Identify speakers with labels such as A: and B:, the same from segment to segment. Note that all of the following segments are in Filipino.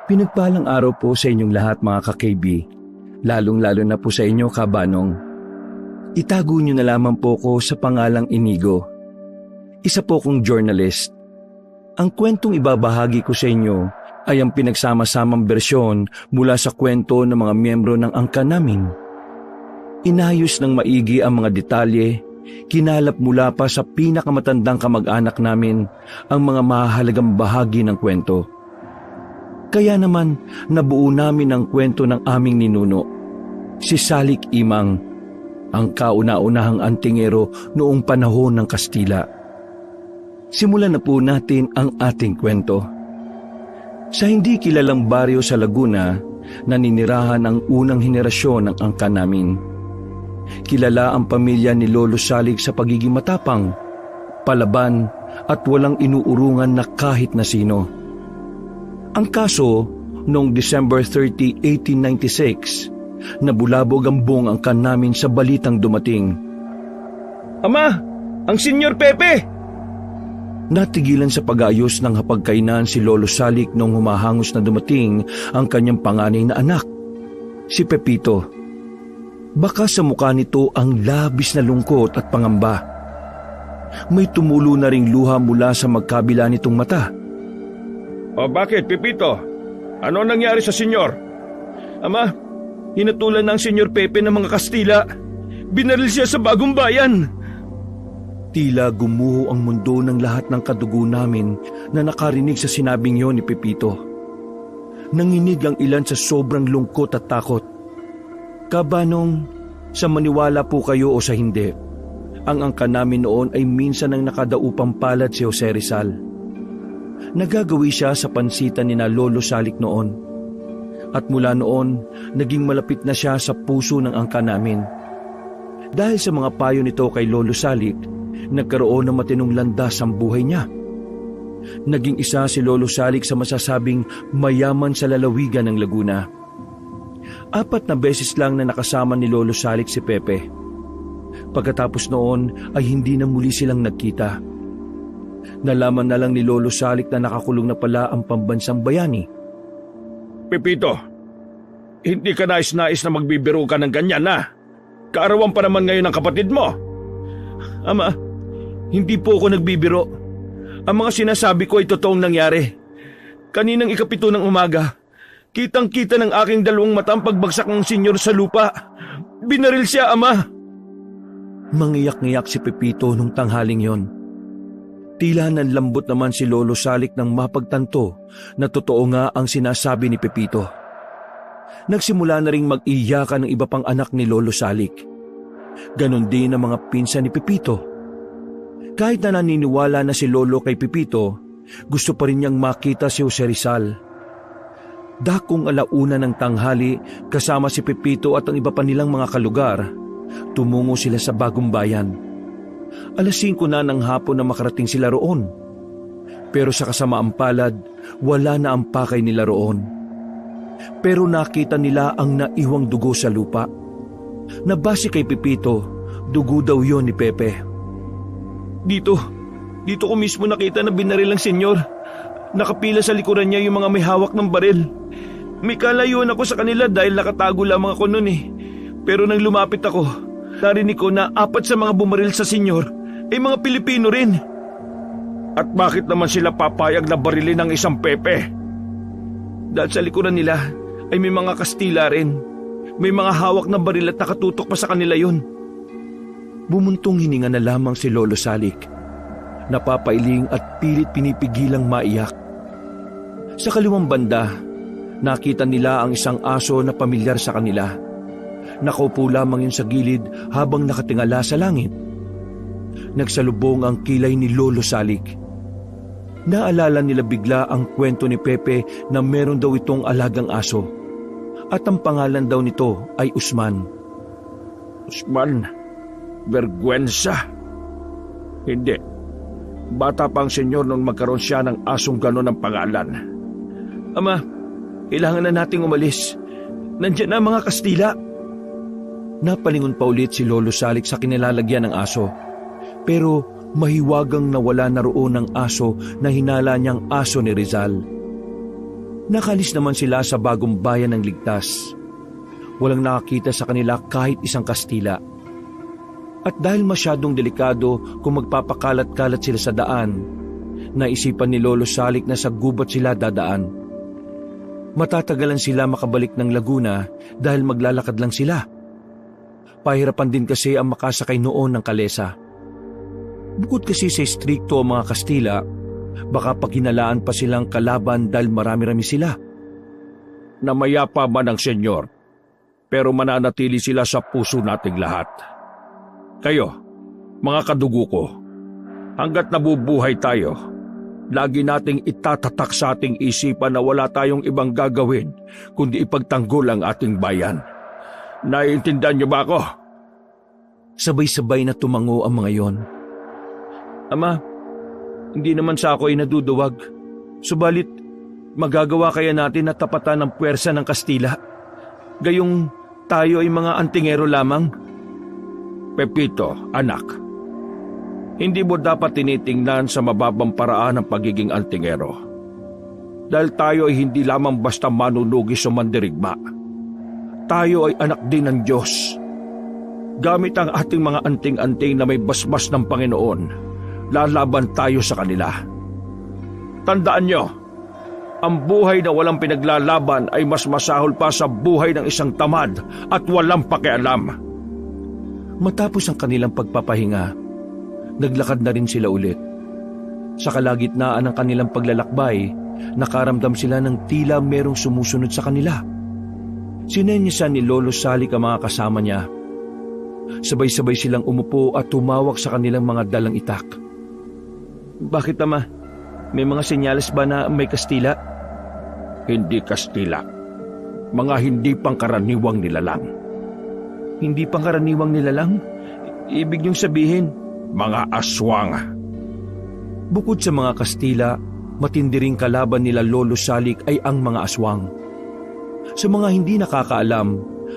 A: Pinagpalang araw po sa inyong lahat mga ka-KB, lalong-lalo na po sa inyo kabanong. Itago niyo na lamang po ko sa pangalang Inigo. Isa po kong journalist. Ang kwentong ibabahagi ko sa inyo ay ang pinagsama-samang bersyon mula sa kwento ng mga miyembro ng angkan namin. Inayos ng maigi ang mga detalye, kinalap mula pa sa pinakamatandang kamag-anak namin ang mga mahalagang bahagi ng kwento. Kaya naman nabuo namin ang kwento ng aming ninuno, si Salik Imang, ang kauna-unahang antingero noong panahon ng Kastila. Simulan na po natin ang ating kwento. Sa hindi kilalang baryo sa Laguna, naninirahan ang unang henerasyon ng angkan namin. Kilala ang pamilya ni Lolo Salik sa pagiging matapang, palaban at walang inuurungan na kahit na sino. Ang kaso, noong December 30, 1896, nabulabog ang buong angkan namin sa balitang dumating.
B: Ama, ang Senyor Pepe!
A: Natigilan sa pag-aayos ng hapagkainan si Lolo Salik nung humahangos na dumating ang kanyang panganay na anak, si Pepito. Baka sa mukha nito ang labis na lungkot at pangamba. May tumulo na ring luha mula sa magkabila nitong mata.
B: O bakit, Pepito? Ano nangyari sa senyor? Ama, hinatulan ng Senyor Pepe ng mga Kastila. Binaril siya sa Bagong Bayan.
A: Tila gumuho ang mundo ng lahat ng kadugo namin na nakarinig sa sinabing yon ni Pepito. Nanginig ang ilan sa sobrang lungkot at takot. Kabanong, sa maniwala po kayo o sa hindi, ang angkan namin noon ay minsan ang nakadaupang palad si Jose Rizal. Nagagawi siya sa pansitan ni na Lolo Salik noon. At mula noon, naging malapit na siya sa puso ng angkan namin. Dahil sa mga payo nito kay Lolo Salik, nagkaroon ng matinong landas ang buhay niya. Naging isa si Lolo Salik sa masasabing mayaman sa lalawigan ng Laguna. 4 na beses lang na nakasama ni Lolo Salik si Pepe. Pagkatapos noon ay hindi na muli silang nagkita. Nalaman na lang ni Lolo Salik na nakakulong na pala ang pambansang bayani.
B: Pepito, hindi ka nais-nais na magbibiro ka ng ganyan na. Kaarawan pa naman ngayon ang kapatid mo. Ama, hindi po ako nagbibiro. Ang mga sinasabi ko ay totoong nangyari. Kaninang 7 ng umaga, kitang-kita ng aking 2 mata ang pagbagsak ng senyor sa lupa. Binaril siya, Ama.
A: Mangiyak-ngiyak si Pepito nung tanghaling yon. Tila nanlambot naman si Lolo Salik nang mapagtanto na totoo nga ang sinasabi ni Pepito. Nagsimula na ring mag-iyakan ng iba pang anak ni Lolo Salik. Ganon din ang mga pinsan ni Pepito. Kahit na naniniwala na si Lolo kay Pepito, gusto pa rin niyang makita si Jose Rizal. Dakong 1:00 ng tanghali kasama si Pepito at ang iba pa nilang mga kalugar, tumungo sila sa Bagong Bayan. 5:00 na ng hapon na makarating sila roon. Pero sa kasamaang palad, wala na ang pakay nila roon. Pero nakita nila ang naiwang dugo sa lupa. Nabase kay Pepito, dugo daw yon ni Pepe. Dito ko mismo nakita na binaril ang senyor. Nakapila sa likuran niya yung mga may hawak ng baril. May kalayuan ako sa kanila dahil nakatago lamang ako noon eh. Pero nang lumapit ako, narinig ko na 4 sa mga bumaril sa senyor ay mga Pilipino rin. At bakit naman sila papayag na barilin ng isang Pepe? Dahil sa likuran nila ay may mga Kastila rin. May mga hawak na baril at nakatutok pa sa kanila yun. Bumuntong hininga na lamang si Lolo Salik. Napapailing at pilit pinipigilang maiyak. Sa kaliwang banda, nakita nila ang isang aso na pamilyar sa kanila. Nakaupo lamang yun sa gilid habang nakatingala sa langit. Nagsalubong ang kilay ni Lolo Salik. Naalala nila bigla ang kwento ni Pepe na meron daw itong alagang aso. At ang pangalan daw nito ay Usman.
B: Usman? Vergüenza? Hindi. Bata pa ang senyor nung magkaroon siya ng asong gano'n ang pangalan.
A: Ama, kailangan na nating umalis. Nandiyan na mga Kastila. Napalingon pa ulit si Lolo Salik sa kinilalagyan ng aso. Pero mahiwagang nawala na roon ang aso na hinala niyang aso ni Rizal. Nakalis naman sila sa bagong bayan ng ligtas. Walang nakakita sa kanila kahit isang Kastila. At dahil masyadong delikado kung magpapakalat-kalat sila sa daan, naisipan ni Lolo Salik na sa gubat sila dadaan. Matatagalan sila makabalik ng Laguna dahil maglalakad lang sila. Pahirapan din kasi ang makasakay noon ng kalesa. Bukod kasi sa strikto ang mga Kastila, baka pagkinalaan pa silang kalaban dahil marami-rami sila.
B: Namayapa man ang senyor, pero mananatili sila sa puso nating lahat. Kayo, mga kadugo ko, hanggat nabubuhay tayo, lagi nating itatatak sa ating isipan na wala tayong ibang gagawin kundi ipagtanggol ang ating bayan. Naiintindihan niyo ba ako?
A: Sabay-sabay na tumango ang mga yon. Ama, hindi naman sa ako ay naduduwag. Subalit, magagawa kaya natin na tapatan ng puwersa ng Kastila? Gayong tayo ay mga antingero lamang?
B: Pepito, anak, hindi mo dapat tinitingnan sa mababang paraan ang pagiging antingero. Dahil tayo ay hindi lamang basta manunugis o mandirigma. Tayo ay anak din ng Diyos. Gamit ang ating mga anting-anting na may basbas ng Panginoon, lalaban tayo sa kanila. Tandaan nyo, ang buhay na walang pinaglalaban ay mas masahol pa sa buhay ng isang tamad at walang pakialam.
A: Matapos ang kanilang pagpapahinga, naglakad na rin sila ulit. Sa kalagitnaan ng kanilang paglalakbay, nakaramdam sila ng tila merong sumusunod sa kanila. Sinenyasan ni Lolo Salik ang mga kasama niya. Sabay-sabay silang umupo at tumawag sa kanilang mga dalang itak. Bakit, Ama? May mga senyales ba na may Kastila?
B: Hindi Kastila. Mga hindi pangkaraniwang nilalang.
A: Hindi pangkaraniwang nilalang? Ibig niyong sabihin?
B: Mga aswang.
A: Bukod sa mga Kastila, matindi ring kalaban nila Lolo Salik ay ang mga aswang. Sa mga hindi nakakaalam,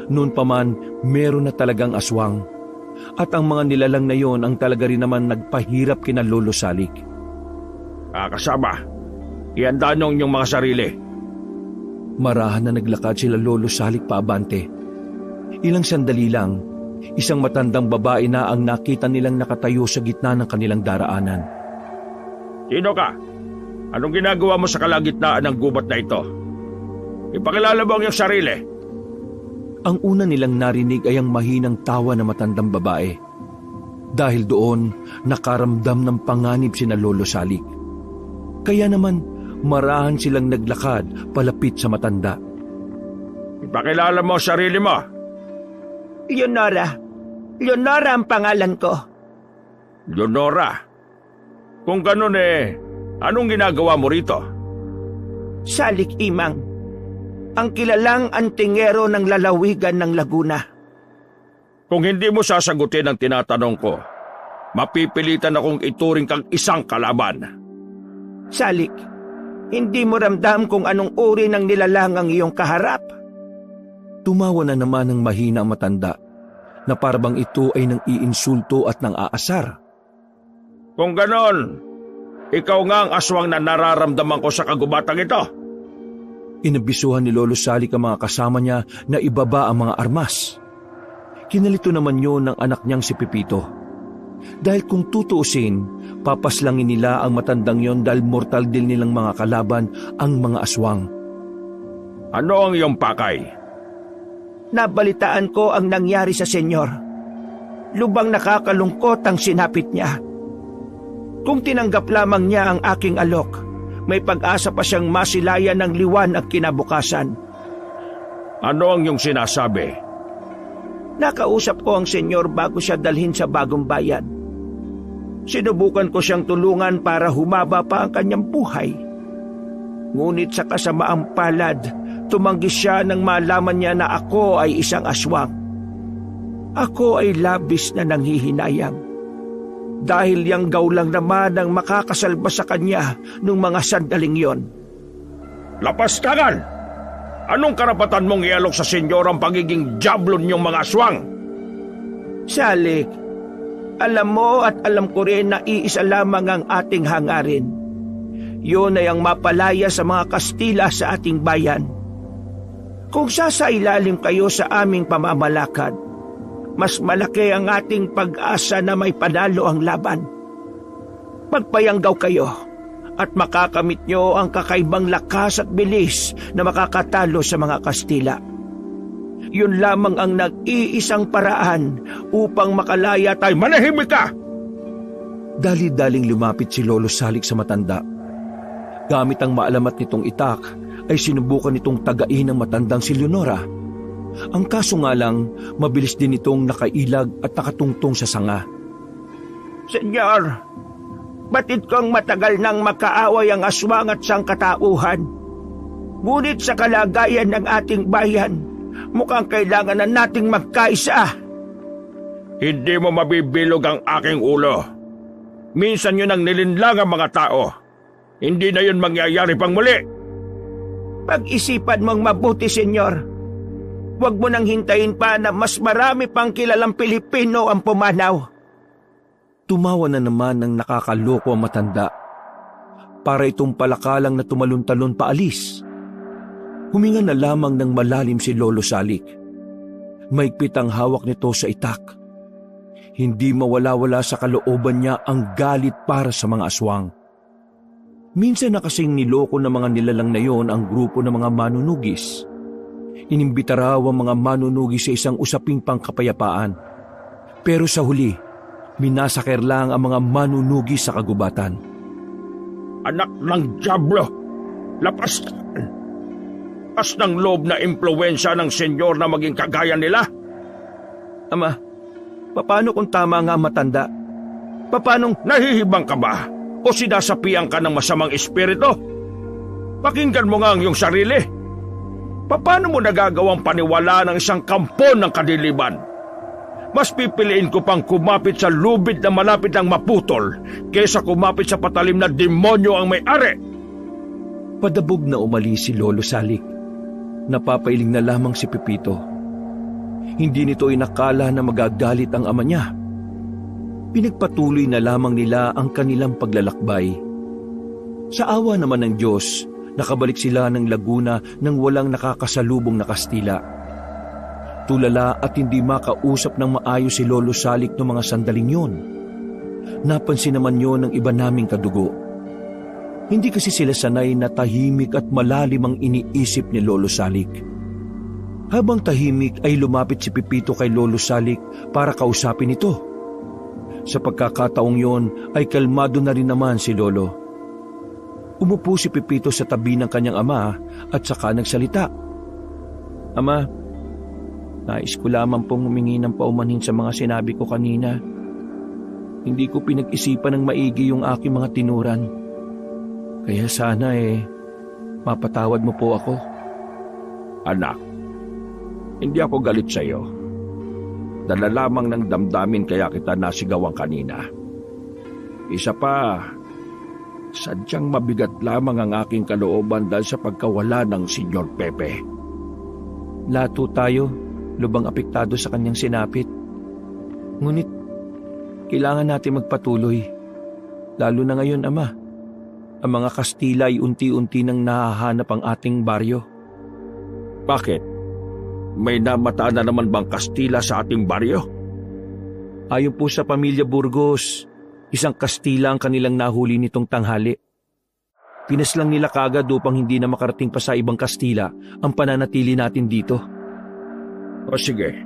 A: noon pa man meron na talagang aswang. At ang mga nilalang na yon ang talaga rin naman nagpahirap kina Lolo Salik.
B: Kasama, ihanda nyo yung mga sarili.
A: Marahan na naglakad sila Lolo Salik paabante. Ilang sandali lang, isang matandang babae na ang nakita nilang nakatayo sa gitna ng kanilang daraanan.
B: Sino ka? Anong ginagawa mo sa kalagitnaan ng gubat na ito? Ipakilala mo ang iyong sarili.
A: Ang una nilang narinig ay ang mahinang tawa ng matandang babae. Dahil doon, nakaramdam ng panganib sina Lolo Salik. Kaya naman, marahan silang naglakad palapit sa matanda.
B: Ipakilala mo ang sarili mo.
C: Leonora. Leonora ang pangalan ko.
B: Leonora? Kung ganun anong ginagawa mo rito?
C: Salik Imang. Ang kilalang antingero ng lalawigan ng Laguna.
B: Kung hindi mo sasagutin ang tinatanong ko, mapipilitan akong ituring kang isang kalaban.
C: Salik, hindi mo ramdam kung anong uri ng nilalang ang iyong kaharap.
A: Tumawa na naman ng mahina ang matanda, na parabang ito ay nang iinsulto at nang aasar.
B: Kung ganon, ikaw nga ang aswang na nararamdaman ko sa kagubatang ito.
A: Inabisuhan ni Lolo Salik ang mga kasama niya na ibaba ang mga armas. Kinalito naman yun ng anak niyang si Pepito. Dahil kung tutuusin, papaslangin nila ang matandang yon dahil mortal din nilang mga kalaban ang mga aswang.
B: Ano ang iyong pakay?
C: Nabalitaan ko ang nangyari sa senyor. Lubang nakakalungkot ang sinapit niya. Kung tinanggap lamang niya ang aking alok, may pag-asa pa siyang masilayan ng liwan at kinabukasan.
B: Ano ang iyong sinasabi?
C: Nakausap ko ang senyor bago siya dalhin sa bagong bayan. Sinubukan ko siyang tulungan para humaba pa ang kanyang buhay. Ngunit sa kasamaang palad, tumanggi siya nang malaman niya na ako ay isang aswang. Ako ay labis na nanghihinayang. Dahil yang gawlang naman ang makakasalba sa kanya nung mga sandaling yon.
B: Lapastangan! Anong karapatan mong ialok sa senyor ang pagiging diablo niyong mga aswang?
C: Salik, alam mo at alam ko rin na iisa lamang ang ating hangarin. Yun ay ang mapalaya sa mga Kastila sa ating bayan. Kung sasailalim kayo sa aming pamamalakad, mas malaki ang ating pag-asa na may panalo ang laban. Magpayanggaw kayo at makakamit nyo ang kakaibang lakas at bilis na makakatalo sa mga Kastila. Yun lamang ang nag-iisang paraan upang makalaya tayo.
B: Manahimik ka!
A: Dali-daling lumapit si Lolo Salik sa matanda. Gamit ang maalamat nitong itak, ay sinubukan nitong tagain ng matandang si Leonora. Ang kaso nga lang, mabilis din itong nakailag at nakatungtong sa sanga.
C: Senyor, batid kong matagal nang makaaway ang aswang at sangkatauhan. Ngunit sa kalagayan ng ating bayan, mukhang kailangan na nating magkaisa.
B: Hindi mo mabibilog ang aking ulo. Minsan yun ang nilinlang ang mga tao. Hindi na yun mangyayari pang muli.
C: Pag-isipan mong mabuti, senyor. Huwag mo nang hintayin pa na mas marami pang kilalang Pilipino ang pumanaw.
A: Tumawa na naman ng nakakaloko ang matanda. Para itong palakalang na tumalon-talon paalis. Huminga na lamang ng malalim si Lolo Salik. Maigpit ang hawak nito sa itak. Hindi mawala-wala sa kalooban niya ang galit para sa mga aswang. Minsan na kasing niloko ng mga nilalang na yon ang grupo ng mga manunugis. Inimbita raw ang mga manunugis sa isang usaping pangkapayapaan. Pero sa huli, minasaker lang ang mga manunugis sa kagubatan.
B: Anak ng diablo! Lapas ng loob na impluwensya ng senyor na maging kagaya nila.
A: Ama, paano kung tama nga matanda?
B: Paano nahihibang ka ba? O sinasapian ka ng masamang espiritu? Pakinggan mo nga ang iyong sarili. Paano mo nagagawang paniwala ng isang kampon ng kadiliman? Mas pipiliin ko pang kumapit sa lubid na malapit ng maputol kaysa kumapit sa patalim na demonyo ang may-ari.
A: Padabog na umalis si Lolo Salik. Napapailing na lamang si Pepito. Hindi nito inakala na magagalit ang ama niya. Pinagpatuloy na lamang nila ang kanilang paglalakbay. Sa awa naman ng Diyos, nakabalik sila ng Laguna nang walang nakakasalubong na Kastila. Tulala at hindi makausap ng maayos si Lolo Salik noong mga sandaling yon. Napansin naman yon ng iba naming kadugo. Hindi kasi sila sanay na tahimik at malalim ang iniisip ni Lolo Salik. Habang tahimik ay lumapit si Pepito kay Lolo Salik para kausapin ito. Sa pagkakataong yon ay kalmado na rin naman si Lolo. Umupo si Pepito sa tabi ng kanyang ama at saka nagsalita. Ama, nais ko lamang pong humingi ng paumanhin sa mga sinabi ko kanina. Hindi ko pinag-isipan ng maigi yung aking mga tinuran. Kaya sana mapatawad mo po ako.
B: Anak, hindi ako galit sa iyo. Dala lamang ng damdamin kaya kita nasigawan kanina. Isa pa, sadyang mabigat lamang ang aking kalooban dahil sa pagkawala ng Senyor Pepe.
A: Lato tayo, lubang apektado sa kanyang sinapit. Ngunit, kailangan natin magpatuloy. Lalo na ngayon, Ama. Ang mga Kastila ay unti-unti nang nahahanap ang ating baryo.
B: Bakit? May namata na naman bang Kastila sa ating baryo?
A: Ayon po sa pamilya Burgos, isang Kastila ang kanilang nahuli nitong tanghali. Pinaslang nila kagad upang hindi na makarating pa sa ibang Kastila ang pananatili natin dito.
B: O sige,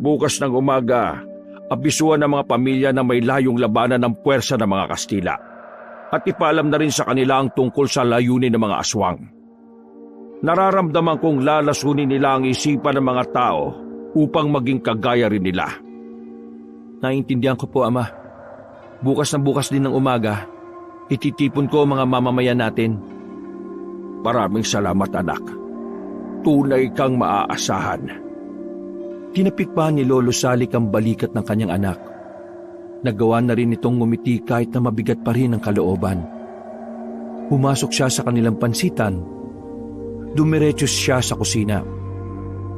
B: bukas ng umaga, abisuan ng mga pamilya na may layong labanan ng puwersa ng mga Kastila at ipaalam na rin sa kanila ang tungkol sa layunin ng mga aswang. Nararamdaman kong lalasunin nila ang isipan ng mga tao upang maging kagaya rin nila.
A: Naiintindihan ko po, Ama. Bukas na bukas din ng umaga, ititipon ko ang mga mamamayan natin.
B: Maraming salamat, anak. Tunay kang maaasahan.
A: Tinapik pa ni Lolo Salik ang balikat ng kanyang anak. Nagawa na rin itong ngumiti kahit na mabigat pa rin ang kalooban. Pumasok siya sa kanilang pansitan. Dumiretso siya sa kusina.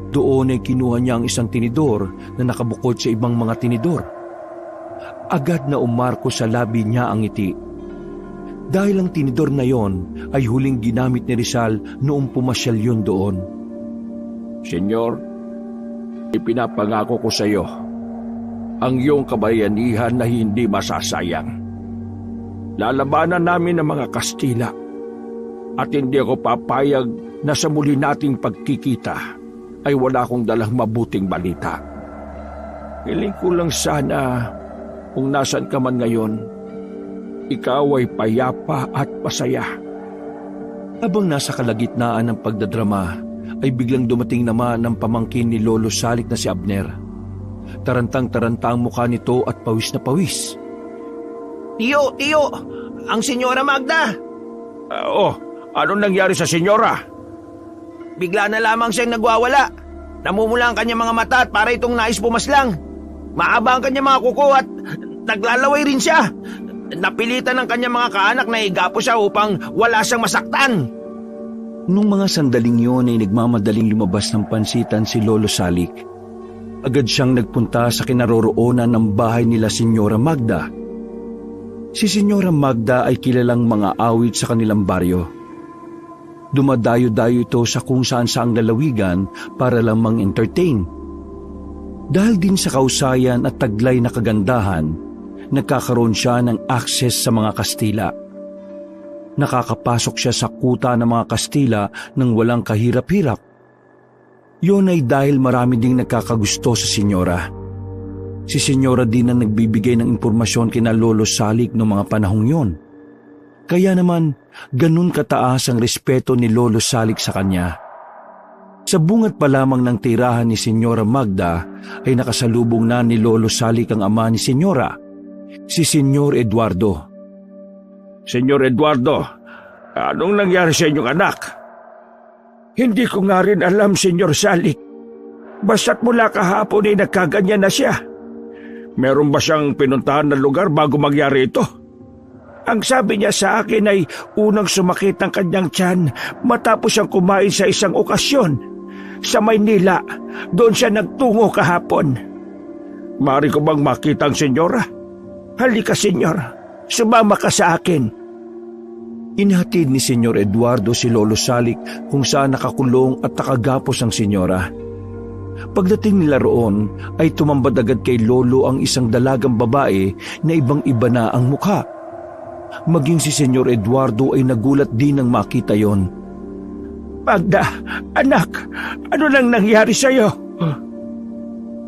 A: Doon ay kinuha niya ang isang tinidor na nakabukod sa ibang mga tinidor. Agad na umarko sa labi niya ang ngiti. Dahil ang tinidor na yon ay huling ginamit ni Rizal noong pumasyal yun doon.
B: Senyor, ipinapangako ko sa iyo ang iyong kabayanihan na hindi masasayang. Lalabanan namin ang mga Kastila at hindi ako papayag na sa muli nating pagkikita ay wala akong dalang mabuting balita. Hiling ko lang sana kung nasan ka man ngayon, ikaw ay payapa at pasaya.
A: Habang nasa kalagitnaan ng pagdadrama, ay biglang dumating naman ang pamangkin ni Lolo Salik na si Abner. Tarantang-taranta ang mukha nito at pawis na pawis.
C: Tiyo! Ang Senyora Magda!
B: Anong nangyari sa senyora?
C: Bigla na lamang siyang nagwawala. Namumula ang kanyang mga mata at para itong nais pumaslang. Maaba ang kanyang mga kuko at naglalaway rin siya. Napilitan ng kanyang mga kaanak na igapo siya upang wala siyang masaktan.
A: Nung mga sandaling yun ay nagmamadaling lumabas ng pansitan si Lolo Salik. Agad siyang nagpunta sa kinaroroonan ng bahay nila Senyora Magda. Si Senyora Magda ay kilalang mga awit sa kanilang baryo. Dumadayo-dayo ito sa kung saan-saang lalawigan para lang mang-entertain. Dahil din sa kausayan at taglay na kagandahan, nagkakaroon siya ng access sa mga Kastila. Nakakapasok siya sa kuta ng mga Kastila nang walang kahirap-hirap. Yun ay dahil marami ding nagkakagusto sa senyora. Si senyora din ang nagbibigay ng impormasyon kina Lolo Salik noong mga panahong yon. Kaya naman, ganun kataas ang respeto ni Lolo Salik sa kanya. Sa bungat pa lamang ng tirahan ni Senyora Magda ay nakasalubong na ni Lolo Salik ang ama ni Senyora, si Senyor Eduardo.
B: Senyor Eduardo, anong nangyari sa inyong anak? Hindi ko nga rin alam, Senyor Salik. Basta't mula kahapon ay nagkaganyan na siya. Meron ba siyang pinuntahan na lugar bago mangyari ito? Ang sabi niya sa akin ay unang sumakit ang kanyang tiyan matapos siyang kumain sa isang okasyon. Sa Maynila, doon siya nagtungo kahapon. Maaari ko bang makita ang senyora? Halika, senyor. Sumama ka sa akin.
A: Inhatid ni Senyor Eduardo si Lolo Salik kung saan nakakulong at nakagapos ang senyora. Pagdating nila roon ay tumambad agad kay Lolo ang isang dalagang babae na ibang-iba na ang mukha. Maging si Senyor Eduardo ay nagulat din nang makita yon.
B: Magda, anak, ano nang nangyari sa'yo?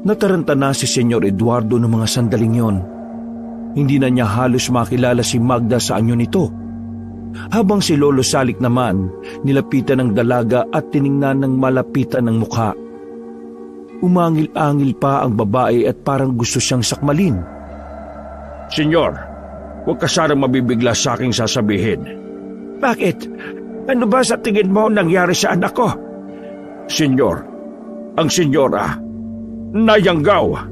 A: Nataranta na si Senyor Eduardo ng mga sandaling yon. Hindi na niya halos makilala si Magda sa anyo nito. Habang si Lolo Salik naman, nilapitan ng dalaga at tiningnan ng malapitan ng mukha. Umangil-angil pa ang babae at parang gusto siyang sakmalin.
B: Senyor, huwag ka sanang mabibigla sa aking sasabihin.
C: Bakit? Ano ba sa tingin mo nangyari sa anak ko?
B: Senyor, ang senyora, nayanggaw.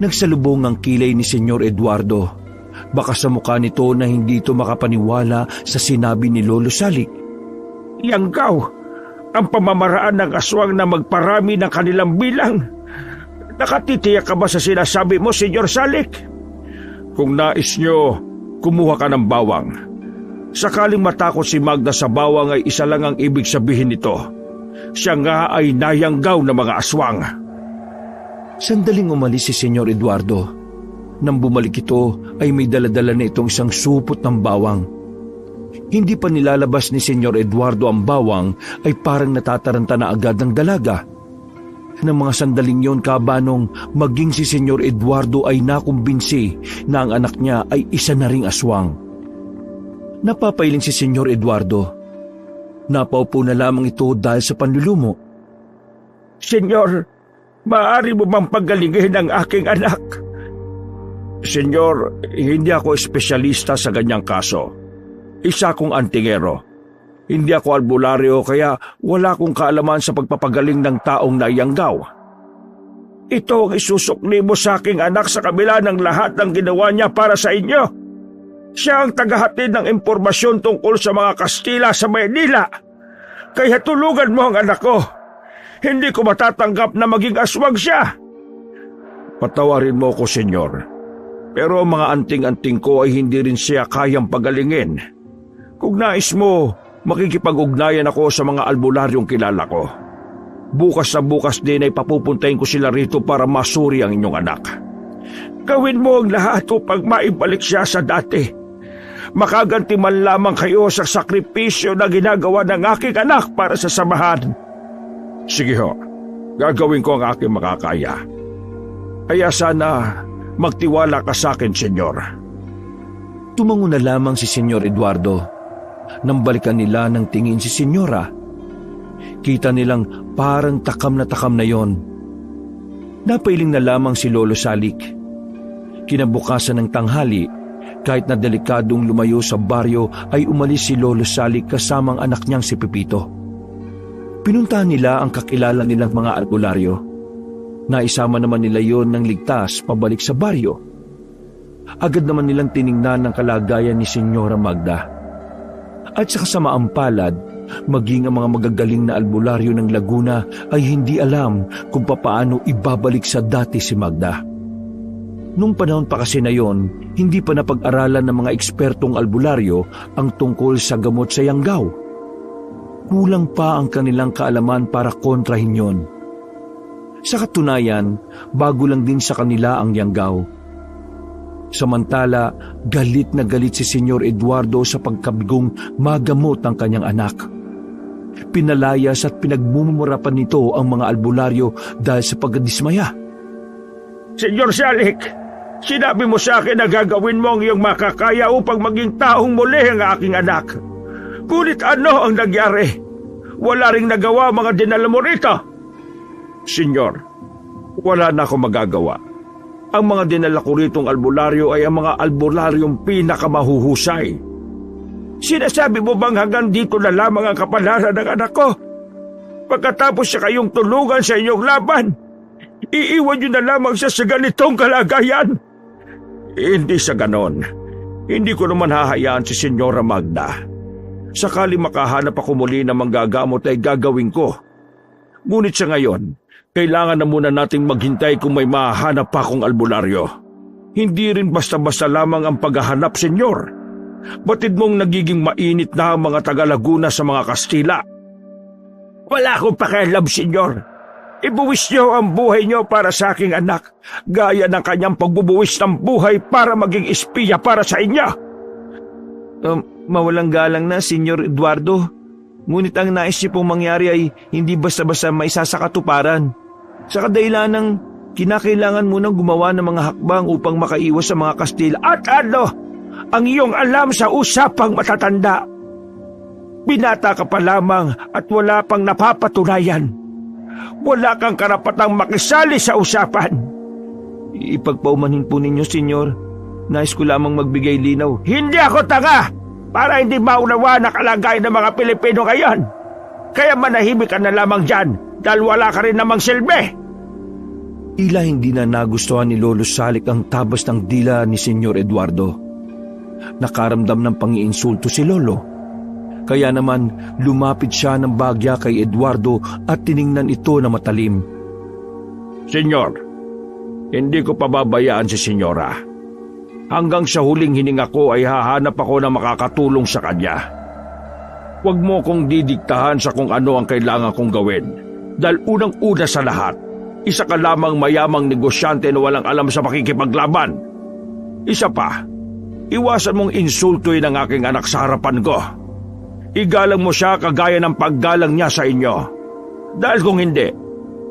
A: Nagsalubong ang kilay ni Senyor Eduardo. Baka sa mukha nito na hindi ito makapaniwala sa sinabi ni Lolo Salik.
B: Yanggaw, ang pamamaraan ng aswang na magparami ng kanilang bilang. Nakatitiyak ka ba sa sinasabi mo, Senyor Salik? Kung nais nyo, kumuha ka ng bawang. Sakaling matakot si Magda sa bawang ay isa lang ang ibig sabihin nito. Siya nga ay nayanggaw ng mga aswang.
A: Sandaling umalis si Senyor Eduardo. Nang bumalik ito ay may daladala na itong isang supot ng bawang. Hindi pa nilalabas ni Senyor Eduardo ang bawang ay parang natataranta na agad ng dalaga. Nang mga sandaling yon kabanong maging si Senyor Eduardo ay nakumbinsi na ang anak niya ay isa na ring aswang. Napapailing si Senyor Eduardo. Napaupo na lamang ito dahil sa panlulumo.
B: Senyor, maaari mo bang paggalingin ang aking anak? Senyor, hindi ako espesyalista sa ganyang kaso. Isa akong antingero. Hindi ako albularyo kaya wala akong kaalaman sa pagpapagaling ng taong naiyanggaw. Ito ang isusukli mo sa aking anak sa kabila ng lahat ng ginawa niya para sa inyo. Siya ang tagahatid ng impormasyon tungkol sa mga Kastila sa Maynila. Kaya tulungan mo ang anak ko. Hindi ko matatanggap na maging aswang siya. Patawarin mo ko, senyor. Pero ang mga anting-anting ko ay hindi rin siya kayang pagalingin. Kung nais mo, makikipag-ugnayan ako sa mga albularyong kilala ko. Bukas na bukas din ay papupuntahin ko sila rito para masuri ang inyong anak. Gawin mo ang lahat upang maibalik siya sa dati. Makaganti man lamang kayo sa sakripisyo na ginagawa ng aking anak para sa samahan. Sige ho, gagawin ko ang aking makakaya. Kaya sana magtiwala ka sa akin, senyor.
A: Tumango na lamang si Senyor Eduardo. Nang balikan nila ng tingin si Senyora, kita nilang parang takam na yon. Napailing na lamang si Lolo Salik. Kinabukasan ng tanghali, kahit na delikadong lumayo sa baryo, ay umalis si Lolo Salik kasamang anak niyang si Pepito. Pinuntahan nila ang kakilala nilang mga albularyo. Naisama naman nila yon ng ligtas pabalik sa baryo. Agad naman nilang tiningnan ang kalagayan ni Senyora Magda. At sa kasamaang palad, maging ang mga magagaling na albularyo ng Laguna ay hindi alam kung papaano ibabalik sa dati si Magda. Nung panahon pa kasi na yon, hindi pa napag-aralan ng mga ekspertong albularyo ang tungkol sa gamot sa yanggaw. Kulang pa ang kanilang kaalaman para kontrahin yon. Sa katunayan, bago lang din sa kanila ang yanggaw. Samantala, galit na galit si Senyor Eduardo sa pagkabigong magamot ang kanyang anak. Pinalayas at pinagmumura pa nito ang mga albularyo dahil sa pagdismaya.
B: Senyor Salik, sinabi mo sa akin na gagawin mo ang iyong makakaya upang maging taong muli ang aking anak. Ngunit ano ang nangyari? Wala ring nagawa ang mga dinala mo rito. Senyor, wala na akong magagawa. Ang mga dinala ko ritong albularyo ay ang mga albularyong pinakamahuhusay. Sinasabi mo bang hanggang dito na lamang ang kapalaran ng anak ko? Pagkatapos siya kayong tulungan sa inyong laban, iiwan niyo na lamang siya sa ganitong kalagayan? Hindi sa ganon. Hindi ko naman hahayaan si Senyora Magda. Sakali makahanap ako muli ng manggagamot ay gagawin ko. Ngunit sa ngayon, kailangan na muna nating maghintay kung may mahanap pa akong albularyo. Hindi rin basta-basta lamang ang paghahanap, senyor. Batid mong nagiging mainit na ang mga taga-Laguna sa mga Kastila. Wala akong pakialam, senyor. Ibuwis niyo ang buhay niyo para sa aking anak, gaya ng kanyang pagbubuwis ng buhay para maging espiya para sa inyo.
A: Mawalang galang na, Senyor Eduardo. Ngunit ang nais niyo pong mangyari ay hindi basta-basta maisasakatuparan. Sa kadahilan ng kinakailangan mo nang gumawa ng mga hakbang upang makaiwas sa mga Kastila.
B: At ano ang iyong alam sa usapang matatanda? Binata ka pa lamang at wala pang napapatunayan. Wala kang karapatang makisali sa usapan.
A: Ipagpaumanhin po ninyo, senyor. Nais ko lamang magbigay linaw.
B: Hindi ako tanga para hindi maunawa na kalagayan ng mga Pilipino ngayon. Kaya manahimik ka na lamang dyan dahil wala ka rin namang silbi.
A: Tila hindi na nagustuhan ni Lolo Salik ang tabas ng dila ni Senyor Eduardo. Nakaramdam ng pangiinsulto si Lolo. Kaya naman lumapit siya ng bagya kay Eduardo at tiningnan ito na matalim.
B: Senyor, hindi ko pababayaan si Senyora. Hanggang sa huling hininga ko ay hahanap ako na makakatulong sa kanya. Huwag mo kong didiktahan sa kung ano ang kailangan kong gawin. Dahil unang-una sa lahat, isa ka lamang mayamang negosyante na walang alam sa makikipaglaban. Isa pa, iwasan mong insultuin ang aking anak sa harapan ko. Igalang mo siya kagaya ng paggalang niya sa inyo. Dahil kung hindi,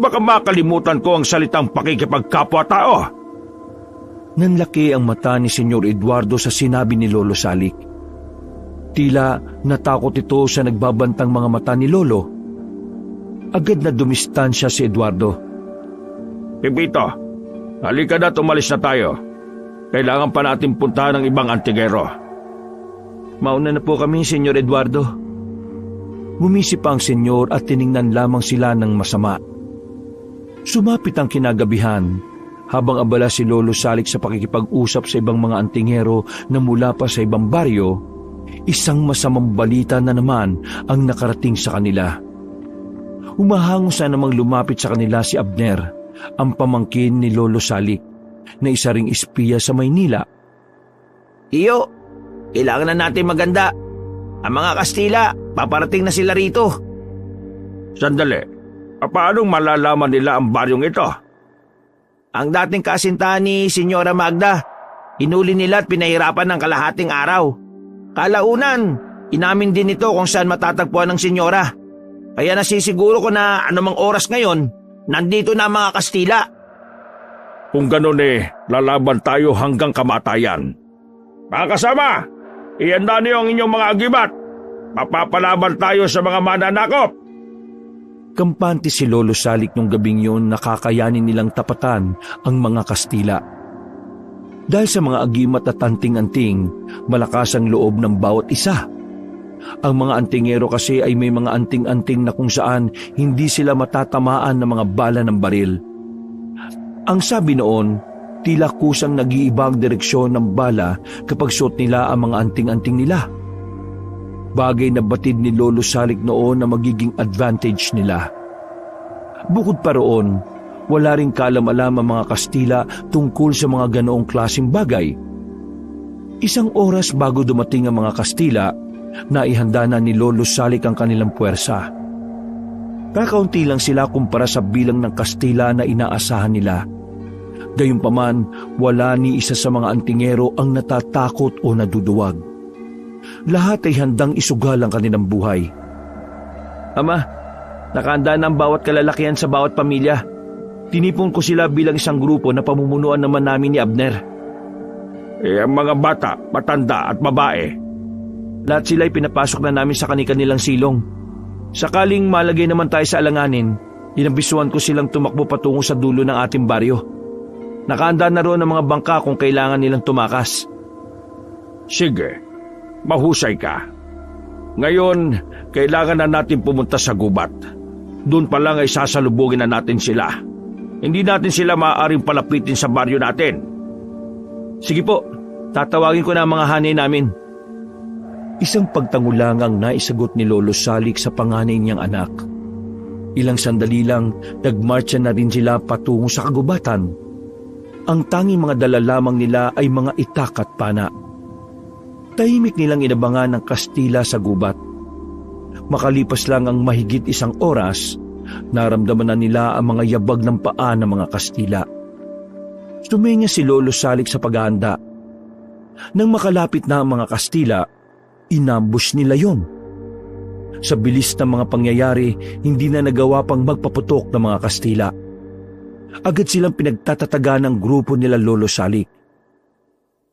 B: baka makalimutan ko ang salitang pakikipagkapwa-tao.
A: Nanlaki ang mata ni Senyor Eduardo sa sinabi ni Lolo Salik. Tila natakot ito sa nagbabantang mga mata ni Lolo. Agad na dumistansya si Eduardo.
B: Pepito, halika na, tumalis na tayo. Kailangan pa natin puntahan ng ibang antigero.
A: Mauna na po kami, Senyor Eduardo. Bumisi pa ang senyor at tiningnan lamang sila ng masama. Sumapit ang kinagabihan habang abala si Lolo Salik sa pakikipag-usap sa ibang mga antingero na mula pa sa ibang baryo. Isang masamang balita na naman ang nakarating sa kanila. Umahangos na namang lumapit sa kanila si Abner, ang pamangkin ni Lolo Salik. na isa ring espiya sa Maynila.
C: Iyo, kailangan na natin maganda. Ang mga Kastila, paparating na sila rito.
B: Sandali, paanong malalaman nila ang baryong ito?
C: Ang dating kasintahan ni Senyora Magda, inuli nila at pinahirapan ng kalahating araw. Kalaunan, inamin din ito kung saan matatagpuan ng senyora. Kaya nasisiguro ko na anumang oras ngayon, nandito na ang mga Kastila.
B: Kung ganun lalaban tayo hanggang kamatayan. Mga kasama, ihanda niyo ang inyong mga agimat. Mapapalaban tayo sa mga mananakop.
A: Kampante si Lolo Salik nung gabing yun na kakayanin nilang tapatan ang mga Kastila. Dahil sa mga agimat at anting-anting, malakas ang loob ng bawat isa. Ang mga antingero kasi ay may mga anting-anting na kung saan hindi sila matatamaan ng mga bala ng baril. Ang sabi noon, tila kusang nag-iiba ang direksyon ng bala kapag suot nila ang mga anting-anting nila. Bagay na batid ni Lolo Salik noon na magiging advantage nila. Bukod pa roon, wala ring kaalam-alam ang mga Kastila tungkol sa mga ganoong klaseng bagay. Isang oras bago dumating ang mga Kastila, naihanda na ni Lolo Salik ang kanilang puwersa. Kakaunti lang sila kumpara sa bilang ng Kastila na inaasahan nila. Gayunpaman, wala ni isa sa mga antingero ang natatakot o naduduwag. Lahat ay handang isugal ang kanilang buhay.
C: Ama, nakahanda na ang bawat kalalakihan sa bawat pamilya. Tinipon ko sila bilang isang grupo na pamumunuan naman namin ni Abner.
B: Ang mga bata, matanda at babae.
C: Lahat sila ay pinapasok na namin sa kanilang silong. Sakaling malagay naman tayo sa alanganin, inabisuan ko silang tumakbo patungo sa dulo ng ating baryo. Nakahanda na roon ang mga bangka kung kailangan nilang tumakas.
B: Sige, mahusay ka. Ngayon, kailangan na natin pumunta sa gubat. Doon pa lang ay sasalubugin na natin sila. Hindi natin sila maaaring palapitin sa baryo natin.
C: Sige po, tatawagin ko na ang mga hanay namin.
A: Isang pagtangulang ang naisagot ni Lolo Salik sa panganay niyang anak. Ilang sandali lang, nagmarcha na rin sila patungo sa kagubatan. Ang tanging mga dala lamang nila ay mga itak at pana. Tahimik nilang inabangan ng Kastila sa gubat. Makalipas lang ang mahigit isang oras, naramdaman na nila ang mga yabag ng paa ng mga Kastila. Sumenya si Lolo Salik sa paghahanda. Nang makalapit na ang mga Kastila, inambush nila yon. Sa bilis ng mga pangyayari, hindi na nagawa pang magpaputok ng mga Kastila. Agad silang pinagtatataga ng grupo nila Lolo Salik.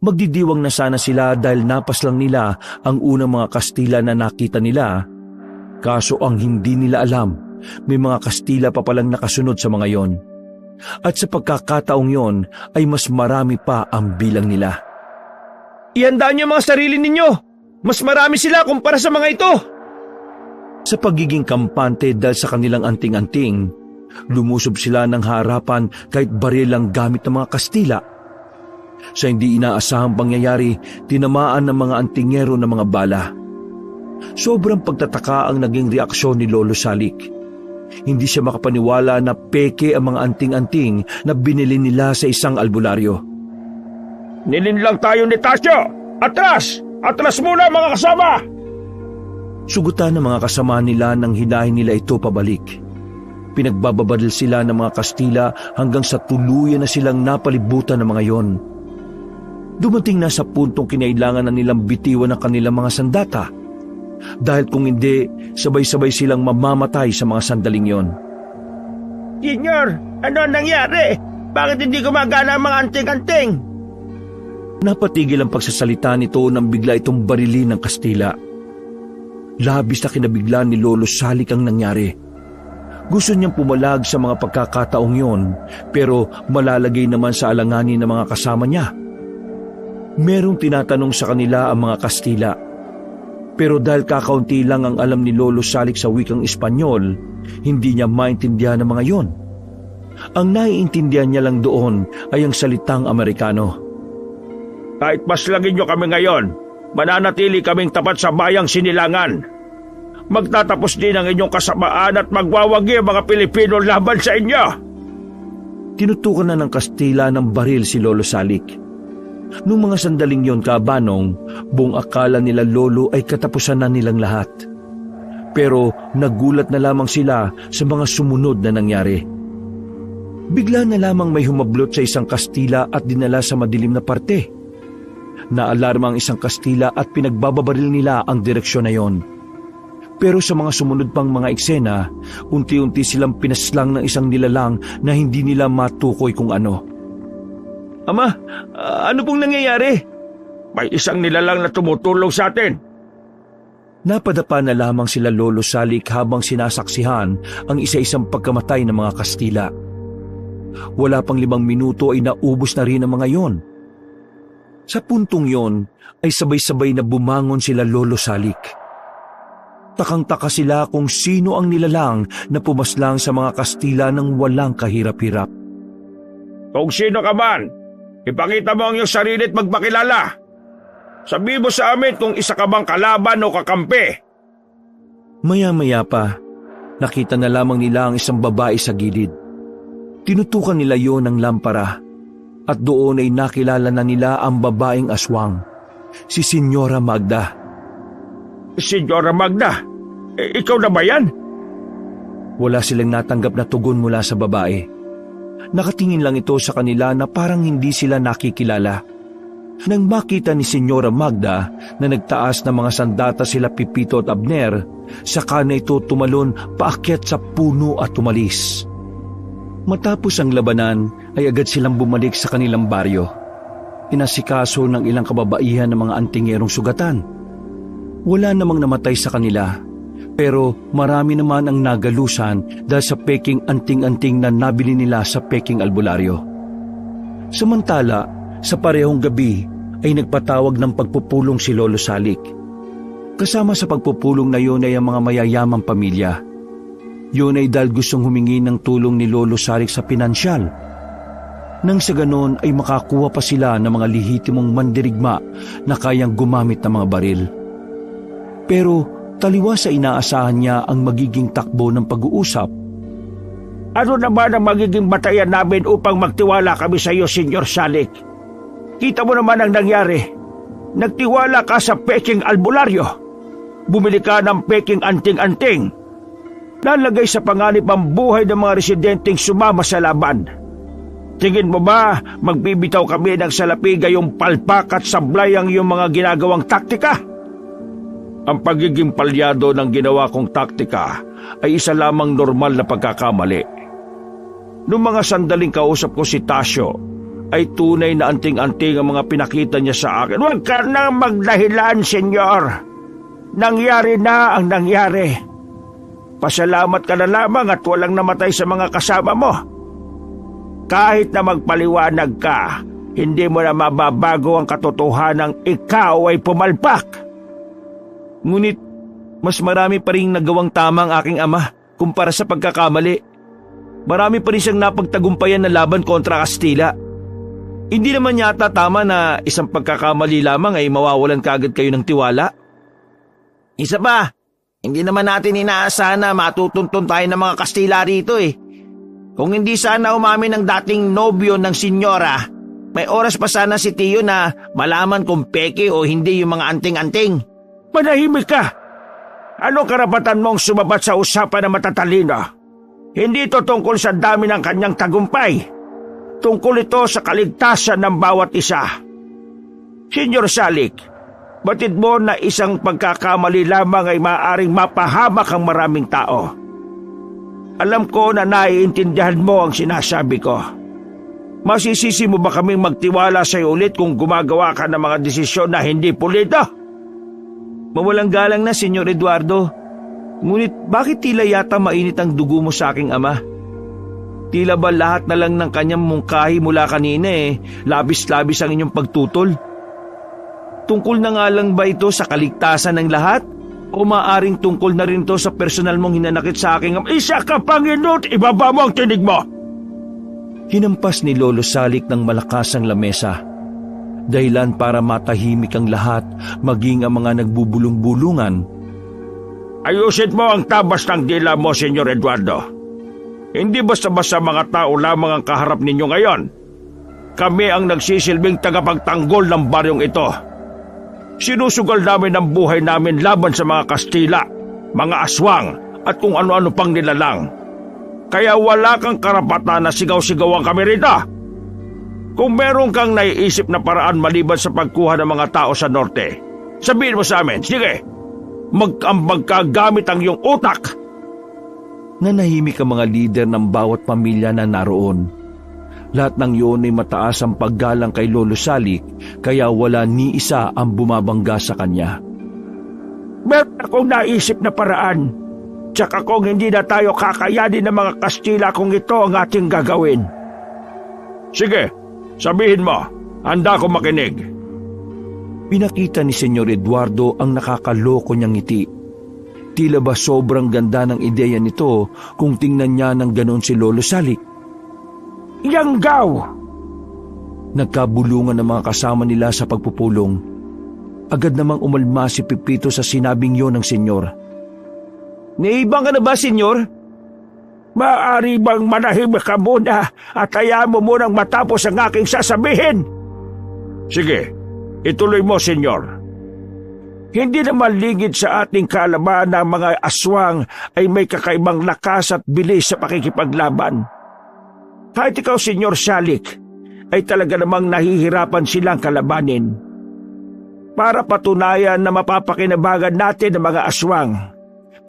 A: Magdidiwang na sana sila dahil napas lang nila ang unang mga Kastila na nakita nila. Kaso ang hindi nila alam, may mga Kastila pa palang nakasunod sa mga yon. At sa pagkakataong yon ay mas marami pa ang bilang nila.
C: Ihandaan niyo mga sarili ninyo! Mas marami sila kumpara sa mga ito!
A: Sa pagiging kampante dahil sa kanilang anting-anting, lumusob sila ng harapan kahit baril ang gamit ng mga Kastila. Sa hindi inaasahang pangyayari, tinamaan ng mga antingero ng mga bala. Sobrang pagtataka ang naging reaksyon ni Lolo Salik. Hindi siya makapaniwala na peke ang mga anting-anting na binili nila sa isang albularyo.
B: Nilinlang tayo ni Tasyo! Atras! Atras muna mga kasama!
A: Sugutan ng mga kasama nila nang hinahin nila ito pabalik. Pinagbababadal sila ng mga Kastila hanggang sa tuluyan na silang napalibutan ng mga yon. Dumating na sa puntong kinailangan na nilang bitiwan ang kanilang mga sandata. Dahil kung hindi, sabay-sabay silang mamamatay sa mga sandaling yon.
C: Senyor, ano nangyari? Bakit hindi gumagana ang mga anting-anting?
A: Napatigil ang pagsasalita nito nang bigla itong barilin ng Kastila. Labis na kinabigla ni Lolo Salik ang nangyari. Gusto niyang pumalag sa mga pagkakataong yon, pero malalagay naman sa alanganin ng mga kasama niya. Merong tinatanong sa kanila ang mga Kastila. Pero dahil kakaunti lang ang alam ni Lolo Salik sa wikang Espanyol, hindi niya maintindihan ang mga yon. Ang naiintindihan niya lang doon ay ang salitang Amerikano.
B: Kahit maslagin niyo kami ngayon, mananatili kaming tapat sa bayang Sinilangan. Magtatapos din ang inyong kasamaan at magwawagi ang mga Pilipino laban sa inyo.
A: Tinutukan na ng kastila ng baril si Lolo Salik. Nung mga sandaling yon, Kabanong, buong akala nila Lolo ay katapusan na nilang lahat. Pero nagulat na lamang sila sa mga sumunod na nangyari. Bigla na lamang may humablot sa isang kastila at dinala sa madilim na parte. Naalarma ang isang kastila at pinagbababaril nila ang direksyon na yon. Pero sa mga sumunod pang mga eksena, unti-unti silang pinaslang ng isang nilalang na hindi nila matukoy kung ano.
C: Ama, ano pong nangyayari?
B: May isang nilalang na tumutulong sa atin.
A: Napadapa na lamang sila Lolo Salik habang sinasaksihan ang isa-isang pagkamatay ng mga Kastila. Wala pang 5 minuto ay naubos na rin ang mga yon. Sa puntong yon ay sabay-sabay na bumangon sila Lolo Salik. Takang-taka sila kung sino ang nilalang na pumaslang sa mga Kastila ng walang kahirap-hirap.
B: Kung sino ka man, ipakita mo ang iyong sarili at magpakilala. Sabi mo sa amin kung isa ka bang kalaban o kakampi.
A: Maya-maya pa, nakita na lamang nila ang isang babae sa gilid. Tinutukan nila yon ng lampara at doon ay nakilala na nila ang babaeng aswang, si Senyora Magda.
B: Senyora Magda? Ikaw na ba yan?
A: Wala silang natanggap na tugon mula sa babae. Nakatingin lang ito sa kanila na parang hindi sila nakikilala. Nang makita ni Senyora Magda na nagtaas ng mga sandata sila Pipito at Abner, saka na ito tumalon paakyat sa puno at tumalis. Matapos ang labanan ay agad silang bumalik sa kanilang baryo. Inasikaso ng ilang kababaihan ng mga antingerong sugatan. Wala namang namatay sa kanila, pero marami naman ang nagalusan dahil sa peking anting-anting na nabili nila sa peking albularyo. Samantala, sa parehong gabi ay nagpatawag ng pagpupulong si Lolo Salik. Kasama sa pagpupulong na yun ay ang mga mayayamang pamilya. Yun ay dahil gustong humingi ng tulong ni Lolo Salik sa pinansyal. Nang sa ganon ay makakuha pa sila ng mga lehitimong mandirigma na kayang gumamit ng mga baril. Pero taliwas sa inaasahan niya ang magiging takbo ng pag-uusap.
C: Ano naman ang magiging batayan namin upang magtiwala kami sa iyo, Senyor Salik? Kita mo naman ang nangyari. Nagtiwala ka sa peking albularyo. Bumili ka ng peking anting-anting. Nalagay sa panganib ang buhay ng mga residenteng sumama sa laban. Tingin mo ba magbibitaw kami ng salapi gayong palpak at sablay ang iyong mga ginagawang taktika?
B: Ang pagiging palyado ng ginawa kong taktika ay isa lamang normal na pagkakamali. Noong mga sandaling kausap ko si Tasyo, ay tunay na anting-anting ang mga pinakita niya sa akin.
C: Huwag ka nang magdahilan, Senyor. Nangyari na ang nangyari. Pasalamat ka na lamang at walang namatay sa mga kasama mo. Kahit na magpaliwanag ka, hindi mo na mababago ang katotohanang ikaw ay pumalpak.
A: Ngunit, mas marami pa rin nagawang tama ang aking ama kumpara sa pagkakamali. Marami pa rin siyang napagtagumpayan na laban kontra Kastila. Hindi naman yata tama na isang pagkakamali lamang ay mawawalan kaagad kayo ng tiwala.
C: Isa pa, hindi naman natin inaasahan na matutuntun tayo ng mga Kastila rito eh. Kung hindi sana umamin ng dating nobyo ng senyora, may oras pa sana si Tiyo na malaman kung peke o hindi yung mga anting-anting.
B: Manahimik ka! Anong karapatan mong sumabat sa usapan na matatalino? Hindi ito tungkol sa dami ng kanyang tagumpay. Tungkol ito sa kaligtasan ng bawat isa. Senyor Salik, batid mo na isang pagkakamali lamang ay maaaring mapahamak ang maraming tao. Alam ko na naiintindihan mo ang sinasabi ko. Masisisi mo ba kaming magtiwala sa iyo ulit kung gumagawa ka ng mga desisyon na hindi pulido?
A: Mawalang galang na, Senyor Eduardo. Ngunit bakit tila yata mainit ang dugo mo sa aking ama? Tila ba lahat na lang ng kanyang mungkahi mula kanina labis-labis ang inyong pagtutol? Tungkol na nga lang ba ito sa kaligtasan ng lahat? O maaaring tungkol na rin ito sa personal mong hinanakit sa aking ama?
B: Isa ka Panginoon, ibaba mo ang tinig mo!
A: Hinampas ni Lolo Salik ng malakas ang lamesa. Dahilan para matahimik ang lahat, maging ang mga nagbubulong-bulungan.
B: Ayusin mo ang tabas ng dila mo, Senyor Eduardo. Hindi basta-basta mga tao lamang ang kaharap ninyo ngayon. Kami ang nagsisilbing tagapagtanggol ng baryong ito. Sinusugal namin ang buhay namin laban sa mga Kastila, mga aswang at kung ano-ano pang nilalang. Kaya wala kang karapatan na sigaw-sigawan kami rito. Kung meron kang naiisip na paraan maliban sa pagkuha ng mga tao sa norte, sabihin mo sa amin, sige, mag-ambag ka gamit ang iyong utak.
A: Nanahimik ang mga lider ng bawat pamilya na naroon. Lahat ng iyon ay mataas ang paggalang kay Lolo Salik, kaya wala ni isa ang bumabangga sa kanya.
C: Meron akong naisip na paraan. Tsaka kung hindi na tayo kakayanin ng mga Kastila kung ito ang ating gagawin.
B: Sige, sabihin mo, handa ko makinig.
A: Pinakita ni Senyor Eduardo ang nakakaloko niyang ngiti. Tila ba sobrang ganda ng ideya nito kung tingnan niya ng ganon si Lolo Salik.
C: Yanggaw!
A: Nagkabulungan ng mga kasama nila sa pagpupulong. Agad namang umalma si Pepito sa sinabing yon ng senyor.
C: Naibang ka na ba, senyor? Maaari bang manahimik ka muna at hayaan mo munang matapos ang aking sasabihin?
B: Sige, ituloy mo, senyor.
C: Hindi naman ligid sa ating kaalaman na mga aswang ay may kakaibang lakas at bilis sa pakikipaglaban. Kahit ikaw, Senyor Salik, ay talaga namang nahihirapan silang kalabanin. Para patunayan na mapapakinabangan natin ang mga aswang,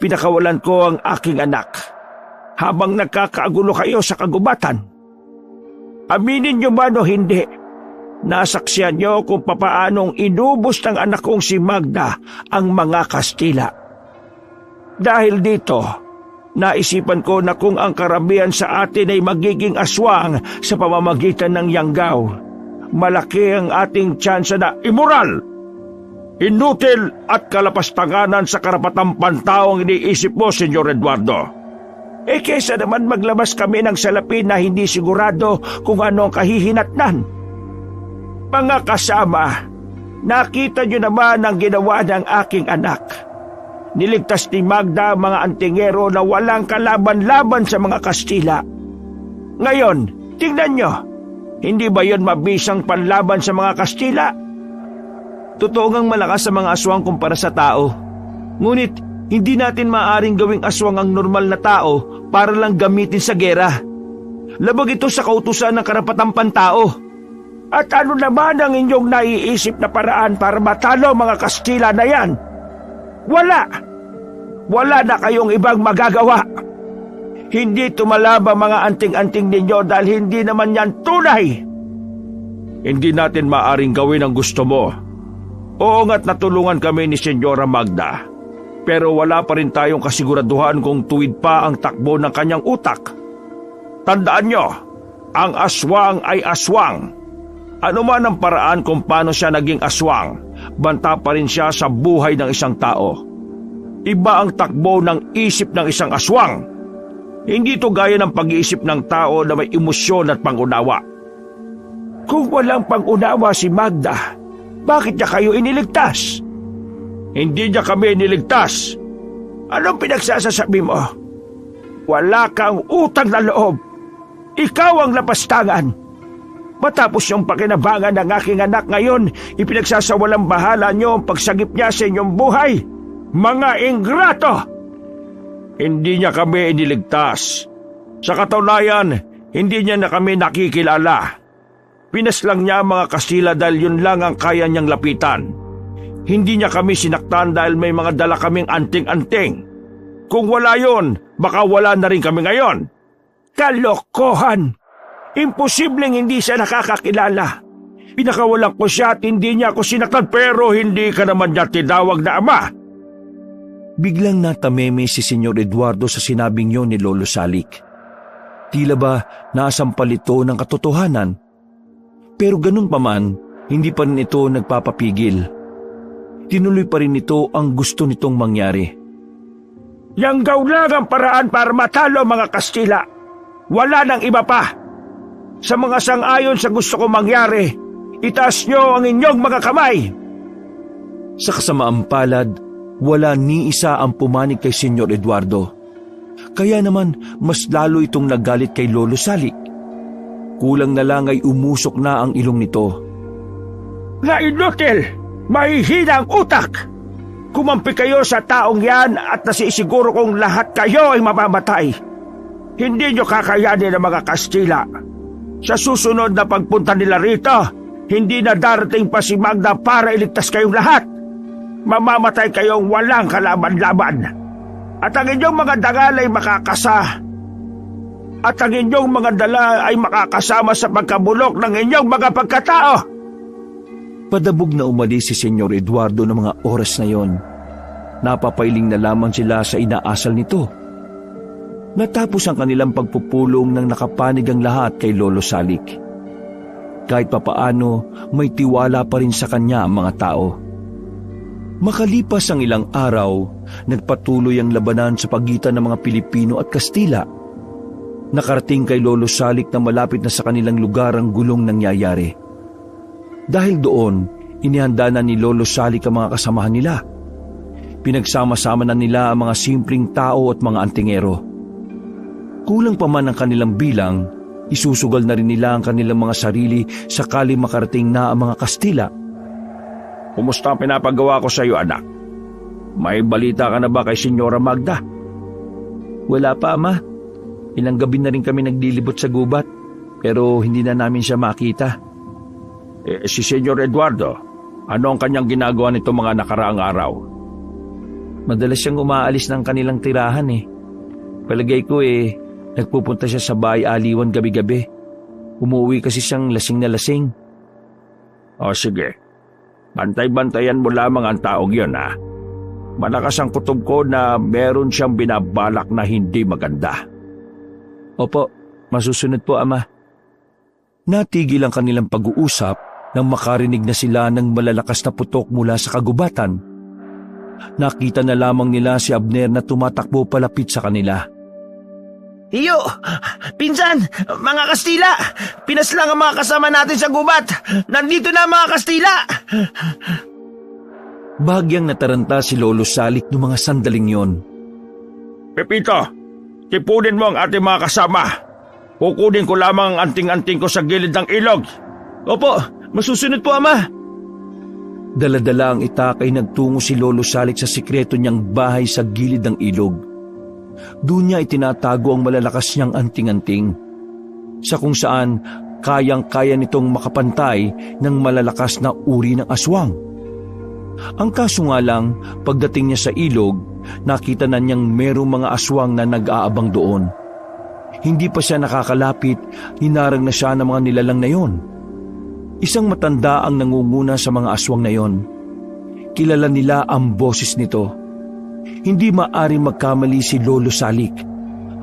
C: pinakawalan ko ang aking anak habang nagkakaagulo kayo sa kagubatan. Aminin niyo man o hindi, nasaksihan niyo kung papaanong inubos ng anak kong si Magda ang mga Kastila. Dahil dito, naisipan ko na kung ang karamihan sa atin ay magiging aswang sa pamamagitan ng Yanggaw, malaki ang ating tsansa na immoral, inutil at kalapastanganan sa karapatang pantao ang iniisip mo, Senyor Eduardo. Kesa naman maglabas kami ng salapi na hindi sigurado kung ano ang kahihinatnan. Mga kasama, nakita niyo naman ang ginawa ng aking anak. Niligtas ni Magda mga antingero na walang kalaban-laban sa mga Kastila. Ngayon, tingnan nyo, hindi ba yon mabisang panlaban sa mga Kastila?
A: Totoo ngang malakas sa mga aswang kumpara sa tao. Ngunit, hindi natin maaaring gawing aswang ang normal na tao para lang gamitin sa gera. Labag ito sa kautusan ng karapatang pantao.
C: At ano naman ang inyong naiisip na paraan para matalo mga Kastila na yan? Wala na kayong ibang magagawa. Hindi tumalaba mga anting-anting ninyo dahil hindi naman yan tunay.
B: Hindi natin maaring gawin ang gusto mo. Oo nga't natulungan kami ni Senyora Magda. Pero wala pa rin tayong kasiguraduhan kung tuwid pa ang takbo ng kanyang utak. Tandaan nyo, ang aswang ay aswang. Ano man ang paraan kung paano siya naging aswang, banta pa rin siya sa buhay ng isang tao. Iba ang takbo ng isip ng isang aswang. Hindi ito gaya ng pag-iisip ng tao na may emosyon at pangunawa.
C: Kung walang pangunawa si Magda, bakit niya kayo iniligtas?
B: Hindi niya kami iniligtas.
C: Anong pinagsasasabi mo? Wala kang utang na loob. Ikaw ang lapastangan. Matapos yung pakinabangan ng aking anak ngayon, ipinagsasawalang bahala niyo ang pagsagip niya sa inyong buhay. Mga ingrato!
B: Hindi niya kami iniligtas. Sa katunayan, hindi niya na kami nakikilala. Pinaslang niya ang mga Kastila dahil yun lang ang kaya niyang lapitan. Hindi niya kami sinaktan dahil may mga dala kaming anting-anting. Kung wala yun, baka wala na rin kami ngayon.
C: Kalokohan! Imposibleng hindi siya nakakakilala. Pinakawalan ko siya at hindi niya ako sinaktan.
B: Pero hindi ka naman niya tinawag na ama.
A: Biglang natameme si Senyor Eduardo sa sinabing yon ni Lolo Salik. Tila ba nasampal ito ng katotohanan? Pero ganun pa man, hindi pa rin ito nagpapapigil. Tinuloy pa rin ito ang gusto nitong mangyari.
C: Yanggaw lang ang paraan para matalo mga Kastila. Wala nang iba pa. Sa mga sang-ayon sa gusto ko mangyari, itaas niyo ang inyong mga kamay.
A: Sa kasamaang palad, wala ni isa ang pumanig kay Senyor Eduardo. Kaya naman mas lalo itong nagalit kay Lolo Salik. Kulang na lang ay umusok na ang ilong nito.
C: Na inutil! Mahihina ang utak! Kumampi kayo sa taong yan at nasisiguro kong lahat kayo ay mamamatay. Hindi nyo kakayanin ng mga Kastila. Sa susunod na pagpunta nila rito, hindi na darating pa si Magda para iligtas kayong lahat. Mamamatay kayong walang kalaban-laban. At ang inyong mga dangal ay makakasama sa pagkabulok ng inyong mga pagkatao.
A: Padabog na umalis si Senyor Eduardo ng mga oras na yon. Napapailing na lamang sila sa inaasal nito. Natapos ang kanilang pagpupulong nang nakapanig ang lahat kay Lolo Salik. Kahit papaano, may tiwala pa rin sa kanya ang mga tao. Makalipas ang ilang araw, nagpatuloy ang labanan sa pagitan ng mga Pilipino at Kastila. Nakarating kay Lolo Salik na malapit na sa kanilang lugar ang gulong nangyayari. Dahil doon, inihanda na ni Lolo Salik ang mga kasamahan nila. Pinagsama-sama na nila ang mga simpleng tao at mga antingero. Kulang pa man ang kanilang bilang, isusugal na rin nila ang kanilang mga sarili sakali makarating na ang mga Kastila.
B: Kumusta ang pinapagawa ko sa iyo, anak? May balita ka na ba kay Senyora Magda?
A: Wala pa, Ama. Ilang gabi na rin kami naglilibot sa gubat, pero hindi na namin siya makita.
B: Si Senyor Eduardo, ano ang kanyang ginagawa nito mga nakaraang araw?
A: Madalas siyang umaalis ng kanilang tirahan Palagay ko nagpupunta siya sa bahay aliwan gabi-gabi. Umuwi kasi siyang lasing na lasing.
B: O sige, bantay-bantayan mo lamang ang taong yun ha. Malakas ang kutob ko na meron siyang binabalak na hindi maganda.
A: Opo, masusunod po, Ama. Natigil ang kanilang pag-uusap nang makarinig na sila ng malalakas na putok mula sa kagubatan. Nakita na lamang nila si Abner na tumatakbo palapit sa kanila.
C: Iyo! Pinsan! Mga Kastila! Pinaslang ang mga kasama natin sa gubat! Nandito na ang mga Kastila!
A: Bahagyang nataranta si Lolo Salik noong mga sandaling yon.
B: Pepito, tipunin mo ang ating mga kasama. Kukunin ko lamang ang anting-anting ko sa gilid ng ilog.
A: Opo, masusunod po, Ama. Dala-dala ang itak ay nagtungo si Lolo Salik sa sikreto niyang bahay sa gilid ng ilog. Doon niya itinatago ang malalakas niyang anting-anting, sa kung saan kayang-kaya nitong makapantay ng malalakas na uri ng aswang. Ang kaso nga lang, pagdating niya sa ilog, nakita na niyang merong mga aswang na nag-aabang doon. Hindi pa siya nakakalapit, hinarang na siya ng mga nilalang na yon. Isang matanda ang nangunguna sa mga aswang na yon. Kilala nila ang boses nito. Hindi maaaring magkamali si Lolo Salik.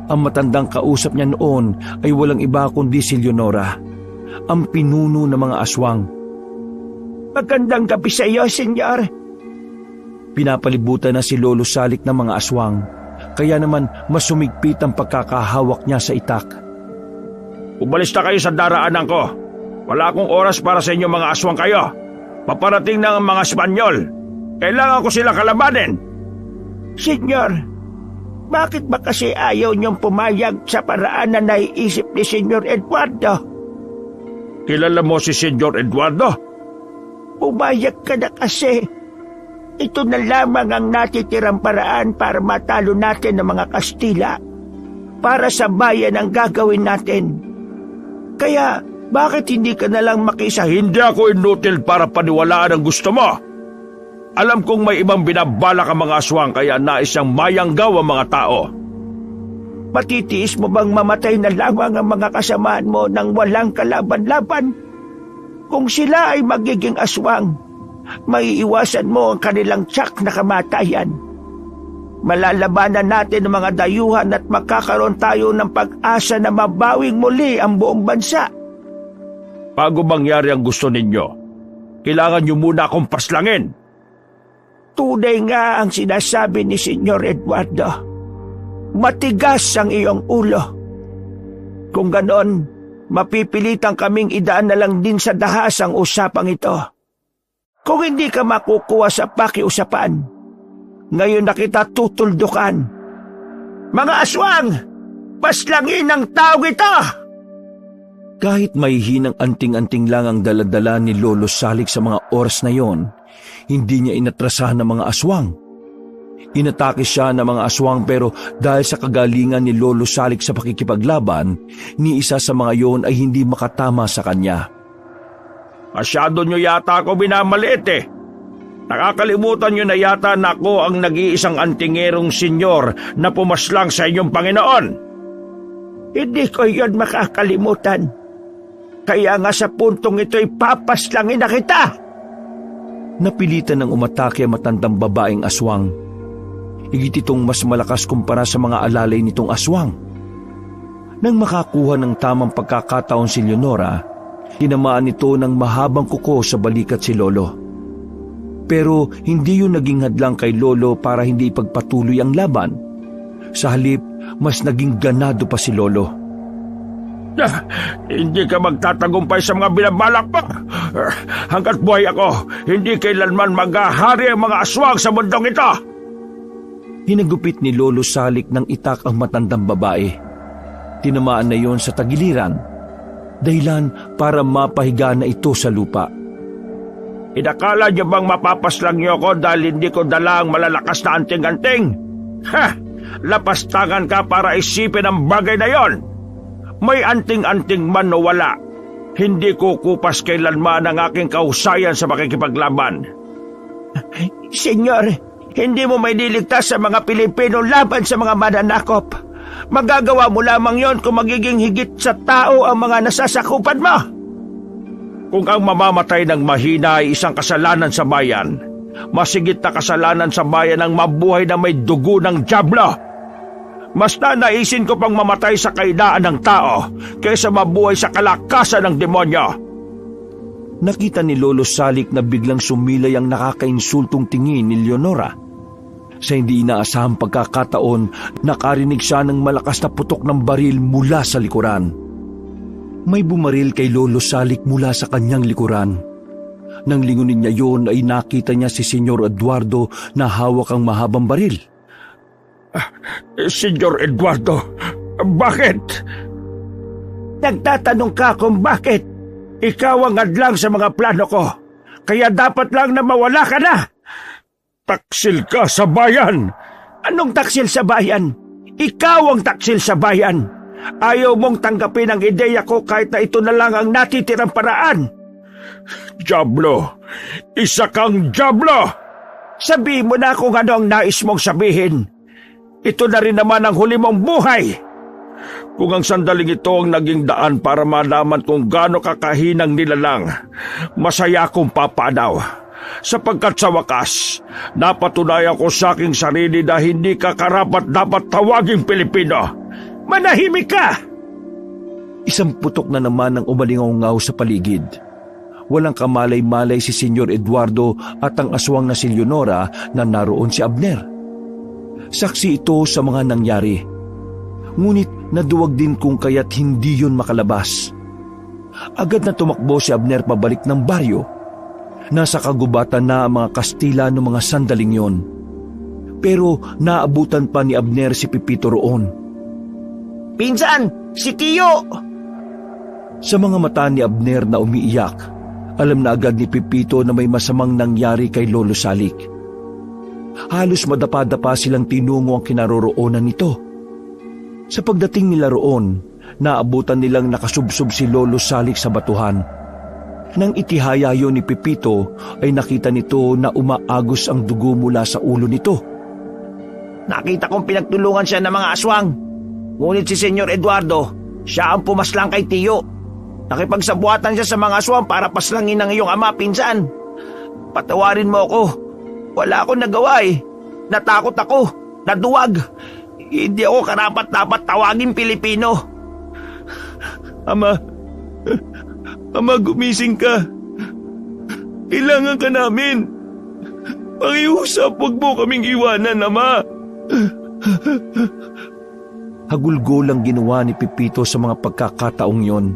A: Ang matandang kausap niya noon ay walang iba kundi si Leonora, ang pinuno ng mga aswang.
C: Magandang gabi sa iyo, Senyor.
A: Pinapalibutan na si Lolo Salik ng mga aswang, kaya naman mas sumigpit ang pagkakahawak niya sa itak.
B: Umalis na kayo sa daraanan ko. Wala akong oras para sa inyo mga aswang kayo. Paparating na ang mga Espanyol. Kailangan ko silang kalabanin.
C: Senyor, bakit ba kasi ayaw niyong pumayag sa paraan na naiisip ni Senyor Eduardo?
B: Kilala mo si Senyor Eduardo?
C: Pumayag ka na kasi. Ito na lamang ang natitirang paraan para matalo natin ng mga Kastila. Para sa bayan ang gagawin natin. Kaya, bakit hindi ka na lang makisa?
B: Hindi ako inutil para paniwalaan ang gusto mo. Alam kong may ibang binabalak ang mga aswang kaya nais siyang mayanggaw ang mga tao.
C: Matitiis mo bang mamatay na lamang ang mga kasamaan mo nang walang kalaban-laban? Kung sila ay magiging aswang, maiiwasan mo ang kanilang tiyak na kamatayan. Malalabanan natin ang mga dayuhan at magkakaroon tayo ng pag-asa na mabawing muli ang buong bansa.
B: Bago mangyari ang gusto ninyo, kailangan niyo muna akong paslangin.
C: Tunay nga ang sinasabi ni Senyor Eduardo. Matigas ang iyong ulo. Kung ganon, mapipilitan kaming idaan na lang din sa dahas ang usapang ito. Kung hindi ka makukuha sa pakiusapan, ngayon na kita tutuldukan. Mga aswang! Paslangin ang tao ito!
A: Kahit may hinang anting-anting lang ang daladala ni Lolo Salik sa mga oras na yon, hindi niya inatrasahan ng mga aswang. Inatake siya ng mga aswang pero dahil sa kagalingan ni Lolo Salik sa pakikipaglaban, ni isa sa mga yon ay hindi makatama sa kanya.
B: Masyado nyo yata ako binamaliit eh. Nakakalimutan nyo na yata na ako ang nag-iisang antingerong senyor na pumaslang sa inyong Panginoon.
C: Hindi ko yon makakalimutan. Kaya nga sa puntong ito'y papaslangin na kita.
A: Napilitan ng umatake ang matandang babaeng aswang. Higit itong mas malakas kumpara sa mga alalay nitong aswang. Nang makakuha ng tamang pagkakataon si Leonora, tinamaan nito ng mahabang kuko sa balikat si Lolo. Pero hindi yun naging hadlang kay Lolo para hindi ipagpatuloy ang laban. Sa halip, mas naging ganado pa si Lolo.
B: Hindi ka magtatagumpay sa mga binabalak mo. Hanggat buhay ako, hindi kailanman maghahari ang mga aswang sa mundong ito.
A: Hinagupit ni Lolo Salik ng itak ang matandang babae. Tinamaan na yon sa tagiliran, dahilan para mapahiga na ito sa lupa.
B: Inakala niyo bang mapapaslang niyo ako dahil hindi ko dala ang malalakas na anting-anting? Lapastangan ka para isipin ang bagay na yon. May anting-anting man o wala, hindi ko kupas kailanman ang aking kahusayan sa makikipaglaban.
C: Senyor, hindi mo may niligtas sa mga Pilipino laban sa mga mananakop. Magagawa mo lamang yon kung magiging higit sa tao ang mga nasasakupan mo.
B: Kung ang mamamatay ng mahina ay isang kasalanan sa bayan, masigit na kasalanan sa bayan ang mabuhay na may dugo ng dyablo. Mas nanaisin ko pang mamatay sa kainaan ng tao kaysa mabuhay sa kalakasan ng demonyo.
A: Nakita ni Lolo Salik na biglang sumilay ang nakakainsultong tingin ni Leonora. Sa hindi inaasahang pagkakataon, nakarinig siya ng malakas na putok ng baril mula sa likuran. May bumaril kay Lolo Salik mula sa kanyang likuran. Nang lingunin niya yon ay nakita niya si Senyor Eduardo na hawak ang mahabang baril.
B: Senyor Eduardo, bakit?
C: Nagtatanong ka kung bakit. Ikaw ang hadlang sa mga plano ko. Kaya dapat lang na mawala ka na.
B: Taksil ka sa bayan.
C: Anong taksil sa bayan? Ikaw ang taksil sa bayan. Ayaw mong tanggapin ang ideya ko kahit na ito na lang ang natitirang paraan.
B: Diablo! Isa kang diablo!
C: Sabihin mo na kung ano ang nais mong sabihin. Ito na rin naman ang huli mong buhay.
B: Kung ang sandaling ito ang naging daan para malaman kung gaano kakahinang nilalang, masaya akong papanaw. Sapagkat sa wakas, napatunayan ko sa aking sarili na hindi ka karapat dapat tawaging Pilipino.
C: Manahimik ka!
A: Isang putok na naman ang umalingaw sa paligid. Walang kamalay-malay si Senyor Eduardo at ang aswang na si Leonora na naroon si Abner. Saksi ito sa mga nangyari. Ngunit naduwag din kung kaya't hindi yun makalabas. Agad na tumakbo si Abner pabalik ng baryo. Nasa kagubatan na ang mga Kastila noong mga sandaling yon. Pero naabutan pa ni Abner si Pepito roon.
C: Pinsan, si Tiyo!
A: Sa mga mata ni Abner na umiiyak, alam na agad ni Pepito na may masamang nangyari kay Lolo Salik. Halos madapa-dapa silang tinungo ang kinaroroonan nito. Sa pagdating nila roon, naabutan nilang nakasubsob si Lolo Salik sa batuhan. Nang itihaya yon ni Pepito, ay nakita nito na umaagos ang dugo mula sa ulo nito.
C: Nakita kong pinagtulungan siya ng mga aswang. Ngunit si Senyor Eduardo, siya ang pumaslang kay Tiyo. Nakipagsabuatan siya sa mga aswang para paslangin ng iyong ama, pinsan. Patawarin mo ako. Wala akong nagawa eh. Natakot ako. Naduwag. Hindi ako karapat-dapat tawagin Pilipino.
A: Ama, gumising ka. Kailangan ka namin. Pakiusap, huwag mo kaming iwanan, Ama. Hagulgol ang ginawa ni Pepito sa mga pagkakataong yon.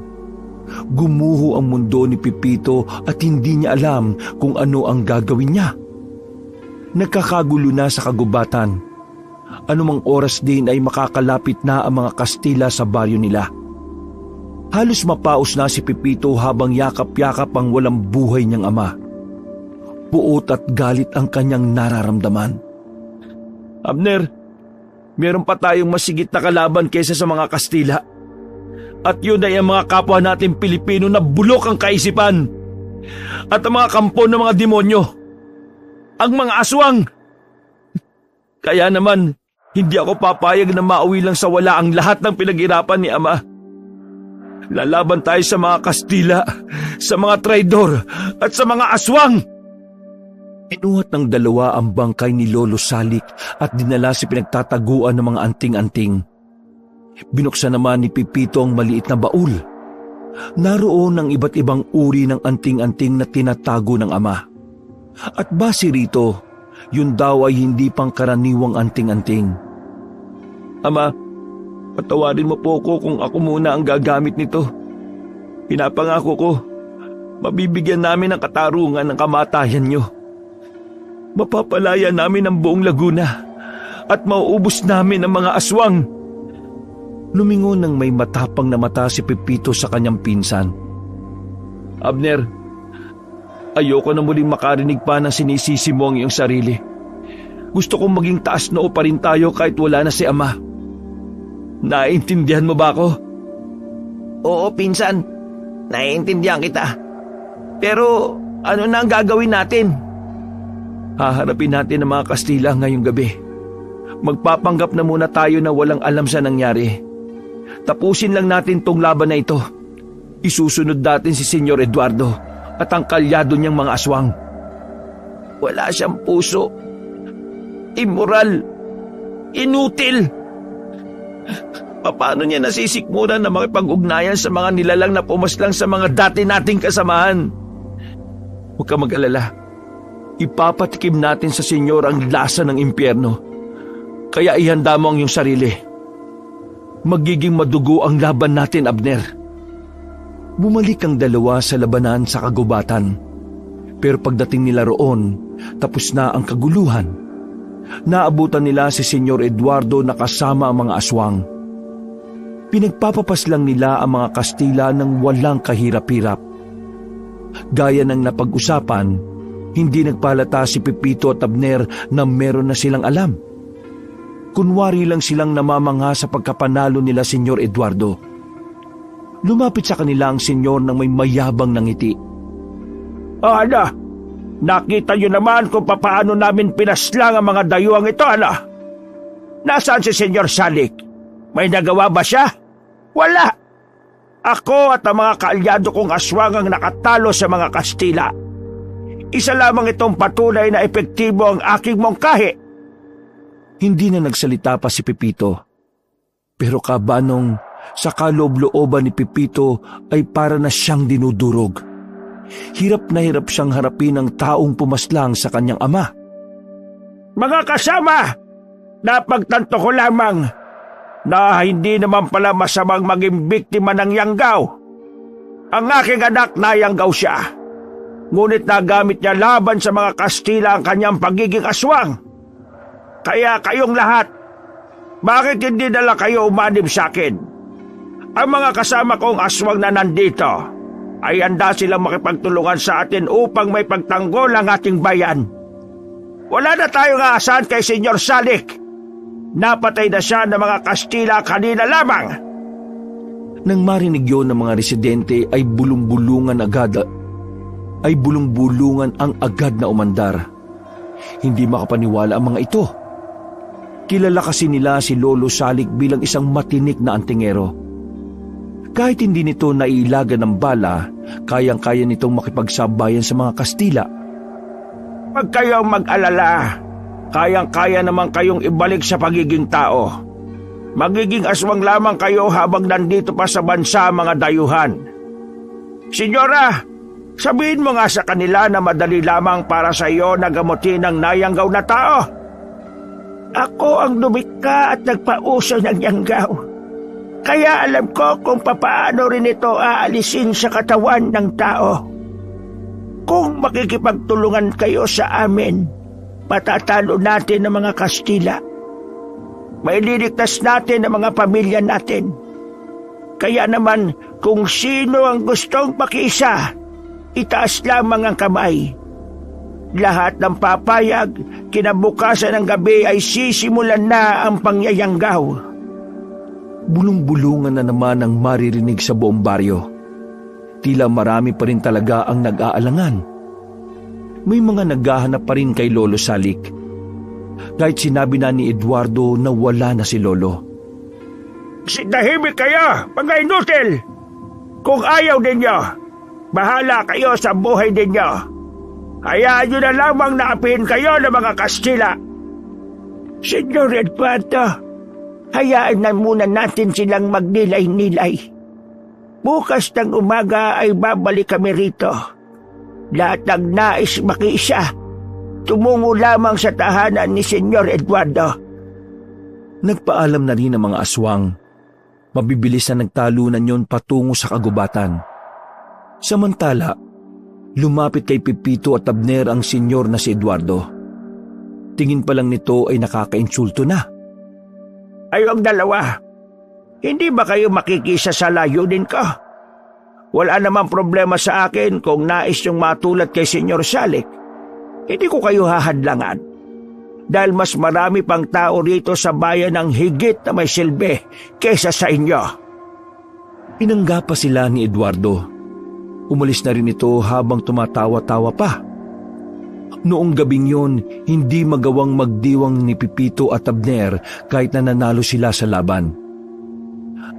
A: Gumuho ang mundo ni Pepito at hindi niya alam kung ano ang gagawin niya. Nagkakagulo na sa kagubatan. anumang oras din ay makakalapit na ang mga Kastila sa baryo nila. Halos mapaos na si Pepito habang yakap-yakap ang walang buhay niyang ama. Puot at galit ang kanyang nararamdaman.
B: Abner, meron pa tayong masigit na kalaban kaysa sa mga Kastila. At yun ay ang mga kapwa natin Pilipino na bulok ang kaisipan. At ang mga kampo ng mga demonyo. Ang mga aswang. Kaya naman, hindi ako papayag na mauwi lang sa wala ang lahat ng pinaghirapan ni Ama. Lalaban tayo sa mga Kastila, sa mga traidor, at sa mga aswang.
A: Inuhat ng dalawa ang bangkay ni Lolo Salik at dinala sa pinagtataguan ng mga anting-anting. Binuksan naman ni Pepito ang maliit na baul. Naroon ang iba't ibang uri ng anting-anting na tinatago ng ama. At base rito, yun daw ay hindi pangkaraniwang anting-anting.
B: Ama, patawarin mo po ko kung ako muna ang gagamit nito. Pinapangako ko, mabibigyan namin ng katarungan ng kamatayan nyo. Mapapalaya namin ang buong Laguna at mauubos namin ang mga aswang.
A: Lumingon ng may matapang na mata si Pepito sa kanyang pinsan.
B: Abner, ayoko na muling makarinig pa ng sinisisi mo ang iyong sarili. Gusto kong maging taas noo pa rin tayo kahit wala na si Ama. Naiintindihan mo ba ako?
C: Oo, pinsan. Naiintindihan kita. Pero ano na ang gagawin natin?
B: Haharapin natin ang mga Kastila ngayong gabi. Magpapanggap na muna tayo na walang alam sa nangyari. Tapusin lang natin tong laban na ito. Isusunod natin si Senyor Eduardo at ang kalyado niyang mga aswang.
C: Wala siyang puso. Immoral. Inutil.
B: Paano niya nasisikmuran na makipag-ugnayan sa mga nilalang na pumaslang sa mga dati nating kasamahan? Huwag ka mag-alala. Ipapatikim natin sa Senyor ang lasa ng impyerno. Kaya ihanda mo ang iyong sarili. Magiging madugo ang laban natin, Abner.
A: Bumalik ang dalawa sa labanan sa kagubatan. Pero pagdating nila roon, tapos na ang kaguluhan. Naabutan nila si Senyor Eduardo na kasama ang mga aswang. Pinagpapapas lang nila ang mga Kastila ng walang kahirap-hirap. Gaya ng napag-usapan, hindi nagpalata si Pepito at Abner na meron na silang alam. Kunwari lang silang namamangha sa pagkapanalo nila Senyor Eduardo. Lumapit sa kanila ang senyor ng may mayabang na ngiti.
C: Ana, nakita niyo naman kung paano namin pinaslang ang mga dayuang ito, ana. Nasaan si Senyor Salik? May nagawa ba siya? Wala. Ako at ang mga kaalyado kong aswang ang nakatalo sa mga Kastila. Isa lamang itong patunay na epektibo ang aking mongkahi.
A: Hindi na nagsalita pa si Pepito. Pero kabanong sa kaloob-looban ni Pepito ay para na siyang dinudurog. Hirap na hirap siyang harapin ang taong pumaslang sa kanyang ama.
C: Mga kasama, napagtanto ko lamang na hindi naman pala masamang maging biktima ng yanggaw. Ang aking anak nayanggaw siya. Ngunit nagamit niya laban sa mga Kastila ang kanyang pagiging aswang. Kaya kayong lahat, bakit hindi nala kayo umanib sa akin? Ang mga kasama kong aswang na nandito ay handa silang makipagtulungan sa atin upang may pagtanggol ang ating bayan. Wala na tayong aasahan kay Senyor Salik. Napatay na siya ng mga Kastila kanina lamang.
A: Nang marinig yun ng mga residente ay bulong-bulungan ang agad na umandar. Hindi makapaniwala ang mga ito. Kilala kasi nila si Lolo Salik bilang isang matinik na antingero. Kahit hindi nito nailagan ng bala, kayang-kaya nitong makipagsabayan sa mga Kastila.
C: Huwag kayong mag-alala. Kayang-kaya naman kayong ibalik sa pagiging tao. Magiging aswang lamang kayo habang nandito pa sa bansa mga dayuhan. Senyora, sabihin mo nga sa kanila na madali lamang para sa iyo na gamutin ang nayanggaw na tao. Ako ang lumikha at nagpauso ng yanggaw. Kaya alam ko kung papaano rin ito aalisin sa katawan ng tao. Kung makikipagtulungan kayo sa amin, patatalo natin ang mga Kastila. maililigtas natin ang mga pamilya natin. Kaya naman, kung sino ang gustong pakiisa, itaas lamang ang kamay. Lahat ng papayag, kinabukasan ng gabi ay sisimulan na ang pangyayanggaw.
A: Bulong-bulungan na naman ang maririnig sa buong baryo. Tila marami pa rin talaga ang nag-aalangan. May mga naghahanap pa rin kay Lolo Salik. Kahit sinabi na ni Eduardo na wala na si Lolo.
C: Tahimik kayo, mga inutil! Kung ayaw ninyo, bahala kayo sa buhay ninyo. Hayaan nyo na lamang naapin kayo ng mga Kastila. Senyor Eduardo, hayaan na muna natin silang magnilay-nilay. Bukas ng umaga ay babalik kami rito. Lahat ng nais makiisa, tumungo lamang sa tahanan ni Senyor Eduardo.
A: Nagpaalam na rin ang mga aswang. Mabibilis na nagtalunan yon patungo sa kagubatan. Samantala, lumapit kay Pepito at Abner ang senyor na si Eduardo. Tingin pa lang nito ay nakakainsulto na.
C: Ayong dalawa, hindi ba kayo makikisa sa layunin ko? Wala namang problema sa akin kung nais yung matulad kay Senyor Salik. Hindi ko kayo hahadlangan. Dahil mas marami pang tao rito sa bayan ng higit na may silbi kesa sa inyo.
A: Inangga pa sila ni Eduardo. Umalis na rin ito habang tumatawa-tawa pa. Noong gabing yon, hindi magawang magdiwang ni Pepito at Abner kahit na nanalo sila sa laban.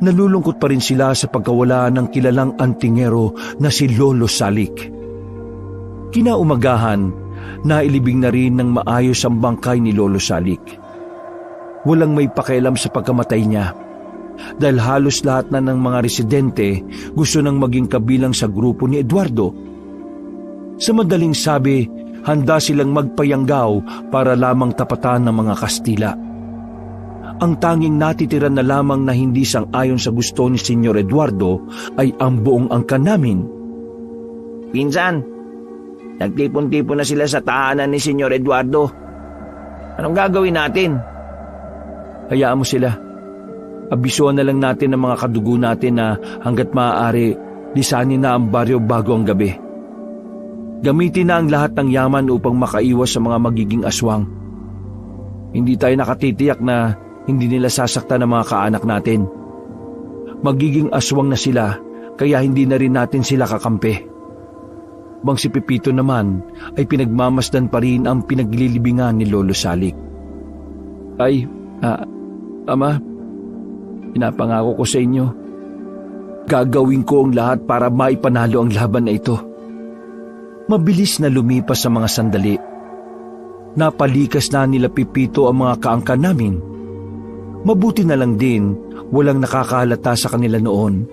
A: Nalulungkot pa rin sila sa pagkawala ng kilalang antingero na si Lolo Salik. Kinaumagahan, nailibing na rin ng maayos ang bangkay ni Lolo Salik. Walang may pakialam sa pagkamatay niya, dahil halos lahat na ng mga residente gusto nang maging kabilang sa grupo ni Eduardo. Sa madaling sabi, handa silang magpayanggaw para lamang tapatan ng mga Kastila. Ang tanging natitira na lamang na hindi sang-ayon sa gusto ni Senyor Eduardo ay ang buong angkan namin.
C: Pinsan, nagtipon-tipon na sila sa tahanan ni Senyor Eduardo. Anong gagawin natin?
A: Hayaan mo sila. Abisuhan na lang natin ang mga kadugo natin na hanggat maaari, lisanin na ang baryo bago ang gabi. Gamitin na ang lahat ng yaman upang makaiwas sa mga magiging aswang. Hindi tayo nakatitiyak na hindi nila sasaktan ang mga kaanak natin. Magiging aswang na sila, kaya hindi na rin natin sila kakampi. Bang si Pepito naman ay pinagmamasdan pa rin ang pinaglilibingan ni Lolo Salik. Ama, pinapangako ko sa inyo, gagawin ko ang lahat para maipanalo ang laban na ito. Mabilis na lumipas sa mga sandali. Napalikas na nila Pepito ang mga kaangkan namin. Mabuti na lang din walang nakakahalata sa kanila noon.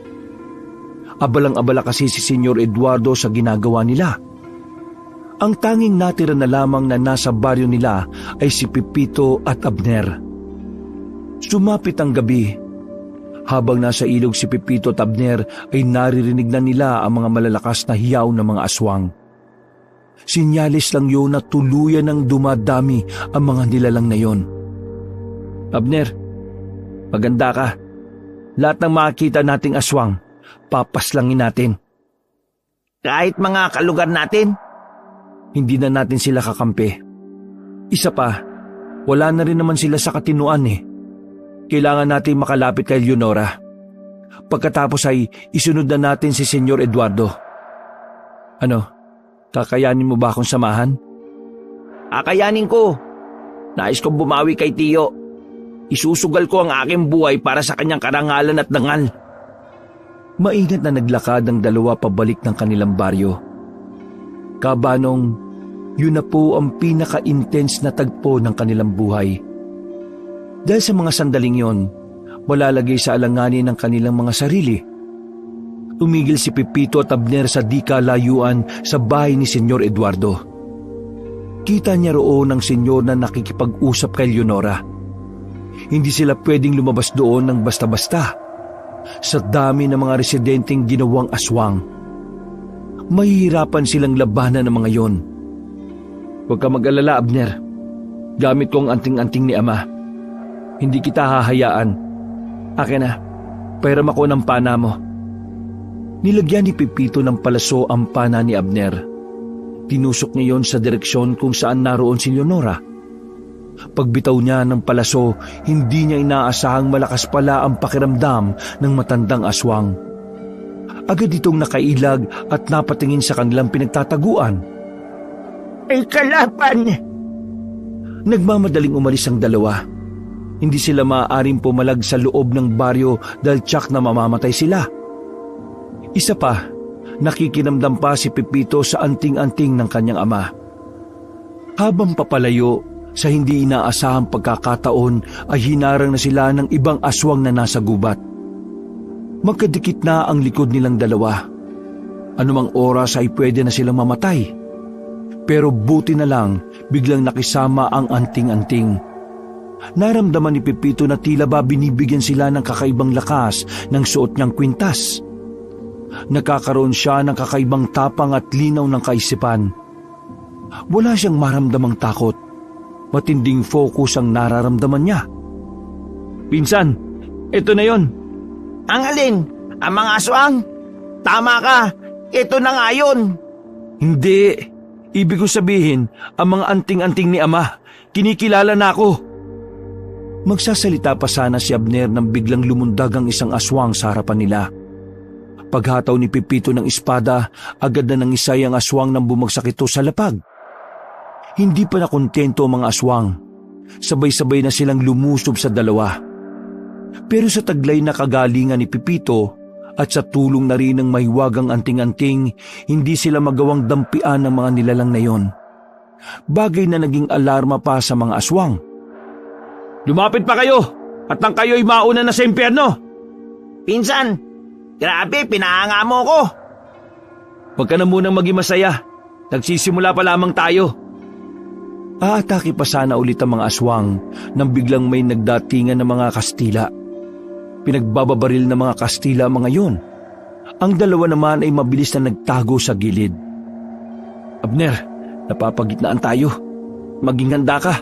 A: Abalang-abala kasi si Senyor Eduardo sa ginagawa nila. Ang tanging natira na lamang na nasa baryo nila ay si Pepito at Abner. Sumapit ang gabi. Habang nasa ilog si Pepito at Abner ay naririnig na nila ang mga malalakas na hiyaw ng mga aswang. Sinyalis lang yun na tuluyan ng dumadami ang mga nilalang na yon. Abner, maganda ka. Lahat ng makikita nating aswang, papaslangin natin.
C: Kahit mga kalugar natin?
A: Hindi na natin sila kakampi. Isa pa, wala na rin naman sila sa katinuan eh. Kailangan natin makalapit kay Leonora. Pagkatapos ay isunod na natin si Senyor Eduardo. Ano, kakayanin mo ba akong samahan?
C: Kakayanin ko. Nais kong bumawi kay Tiyo. Isusugal ko ang aking buhay para sa kanyang karangalan at dangal.
A: Maingat na naglakad ang dalawa pabalik ng kanilang baryo. Kabanong, yun na po ang pinaka-intense na tagpo ng kanilang buhay. Dahil sa mga sandaling yon, malalagay sa alanganin ng kanilang mga sarili. Tumigil si Pepito at Abner sa di kalayuan sa bahay ni Senyor Eduardo. Kita niya roon ang senyor na nakikipag-usap kay Leonora. Hindi sila pwedeng lumabas doon ng basta-basta. Sa dami ng mga residenteng ginawang aswang, mahihirapan silang labanan ng mga yon. Huwag ka mag-alala, Abner. Gamit ko ang anting-anting ni Ama. Hindi kita hahayaan. Akin na, pairam ako ng pana mo. Nilagyan ni Pepito ng palaso ang pana ni Abner. Tinusok niya yon sa direksyon kung saan naroon si Leonora. Pagbitaw niya ng palaso, hindi niya inaasahang malakas pala ang pakiramdam ng matandang aswang. Agad itong nakailag at napatingin sa kanilang pinagtataguan.
C: Ay kalaban!
A: Nagmamadaling umalis ang dalawa. Hindi sila maaaring pumalag sa loob ng baryo dahil tiyak na mamamatay sila. Isa pa, nakikinamdam pa si Pepito sa anting-anting ng kanyang ama. Habang papalayo, sa hindi inaasahang pagkakataon ay hinarang na sila ng ibang aswang na nasa gubat. Magkadikit na ang likod nilang dalawa. Anumang oras ay pwede na silang mamatay. Pero buti na lang, biglang nakisama ang anting-anting. Naramdaman ni Pepito na tila ba binibigyan sila ng kakaibang lakas ng suot niyang kwintas. Nagkakaroon siya ng kakaibang tapang at linaw ng kaisipan. Wala siyang maramdamang takot. Matinding focus ang nararamdaman niya.
B: Pinsan, ito na yon.
C: Ang alin? Ang mga aswang? Tama ka, ito na nga yun.
A: Hindi. Ibig ko sabihin, ang mga anting-anting ni Ama, kinikilala na ako. Magsasalita pa sana si Abner nang biglang lumundag ang isang aswang sa harapan nila. Paghataw ni Pepito ng espada, agad na nangisay ang aswang nang bumagsak ito sa lapag. Hindi pa nakontento ang mga aswang. Sabay-sabay na silang lumusob sa dalawa. Pero sa taglay na kagalingan ni Pepito at sa tulong na rin ng mahiwagang anting-anting, hindi sila magawang dampian ng mga nilalang na yon. Bagay na naging alarma pa sa mga aswang.
B: Lumapit pa kayo at nang kayo'y mauna na sa impyerno.
C: Pinsan, grabe, pinahanga mo ko.
B: Huwag ka na munang maging masaya. Nagsisimula pa lamang tayo.
A: Aatake pa sana ulit ang mga aswang nang biglang may nagdatingan ng mga Kastila. Pinagbababaril ng mga Kastila ang mga yun. Ang dalawa naman ay mabilis na nagtago sa gilid. Abner, napapagitnaan tayo. Maging handa ka.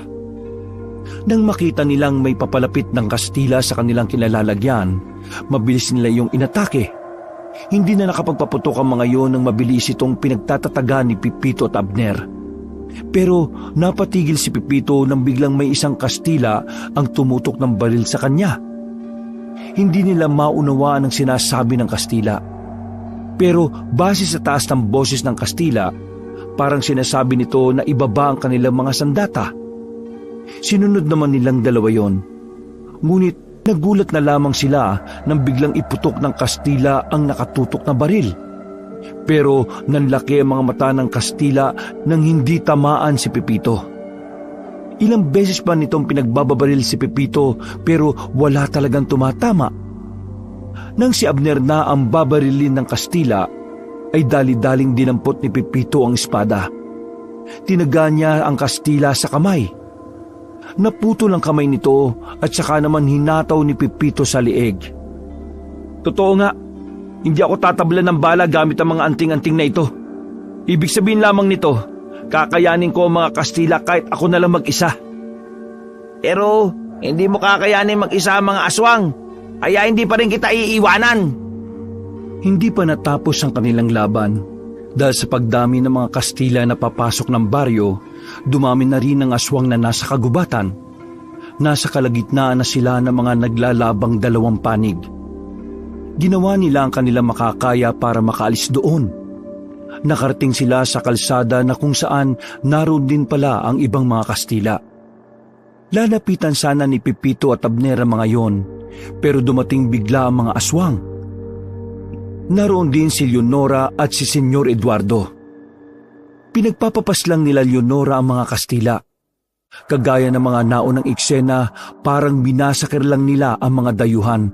A: Nang makita nilang may papalapit ng Kastila sa kanilang kinalalagyan, mabilis nila yung inatake. Hindi na nakapagpaputok ang mga yon nang mabilis itong pinagtatataga ni Pepito at Abner. Pero napatigil si Pepito nang biglang may isang Kastila ang tumutok ng baril sa kanya. Hindi nila maunawaan ang sinasabi ng Kastila. Pero base sa taas ng boses ng Kastila, parang sinasabi nito na ibaba ang kanilang mga sandata. Sinunod naman nilang dalawa yon. Ngunit nagulat na lamang sila nang biglang iputok ng Kastila ang nakatutok na baril. Pero nanlaki ang mga mata ng Kastila nang hindi tamaan si Pepito. Ilang beses pa nitong pinagbababaril si Pepito pero wala talagang tumatama. Nang si Abner na ang babarilin ng Kastila, ay dali-daling dinampot ni Pepito ang espada. Tinaga niya ang Kastila sa kamay. Naputol ang kamay nito at saka naman hinataw ni Pepito sa lieg.
B: Totoo nga, hindi ako tatablan ng bala gamit ang mga anting-anting na ito. Ibig sabihin lamang nito, kakayanin ko ang mga Kastila kahit ako na lang mag-isa.
C: Pero hindi mo kakayanin mag-isa ang mga aswang, kaya hindi pa rin kita iiwanan.
A: Hindi pa natapos ang kanilang laban. Dahil sa pagdami ng mga Kastila na papasok ng baryo, dumami na rin ang aswang na nasa kagubatan. Nasa kalagitnaan na sila ng mga naglalabang dalawang panig. Ginawa nila ang kanilang makakaya para makaalis doon. Nakarating sila sa kalsada na kung saan naroon din pala ang ibang mga Kastila. Lalapitan sana ni Pepito at Abner ang mga yon, pero dumating bigla ang mga aswang. Naroon din si Leonora at si Senyor Eduardo. Pinagpapapas lang nila Leonora ang mga Kastila. Kagaya ng mga naunang eksena, parang binasakir lang nila ang mga dayuhan.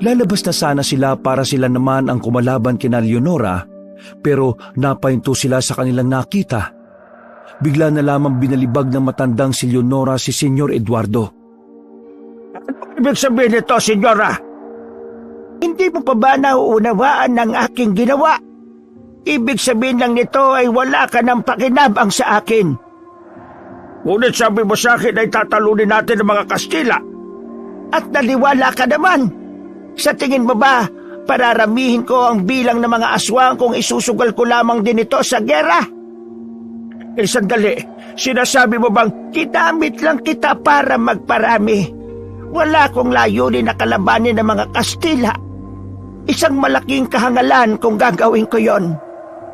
A: Lalabas na sana sila para sila naman ang kumalaban kina Leonora, pero napahinto sila sa kanilang nakita. Bigla na lamang binalibag ng matandang si Leonora si Senyor Eduardo.
C: Ano ibig sabihin nito, Senyora? Hindi mo pa ba nauunawaan ng aking ginawa? Ibig sabihin lang nito ay wala ka ng pakinabang sa akin. Ngunit sabi mo sa akin ay tatalunin natin ang mga Kastila. At naniwala ka naman. Sa tingin mo ba, pararamihin ko ang bilang ng mga aswang kung isusugal ko lamang din ito sa gera? Sandali, sinasabi mo bang ginamit lang kita para magparami? Wala akong layunin na kalabanin ng mga Kastila. Isang malaking kahangalan kung gagawin ko yon.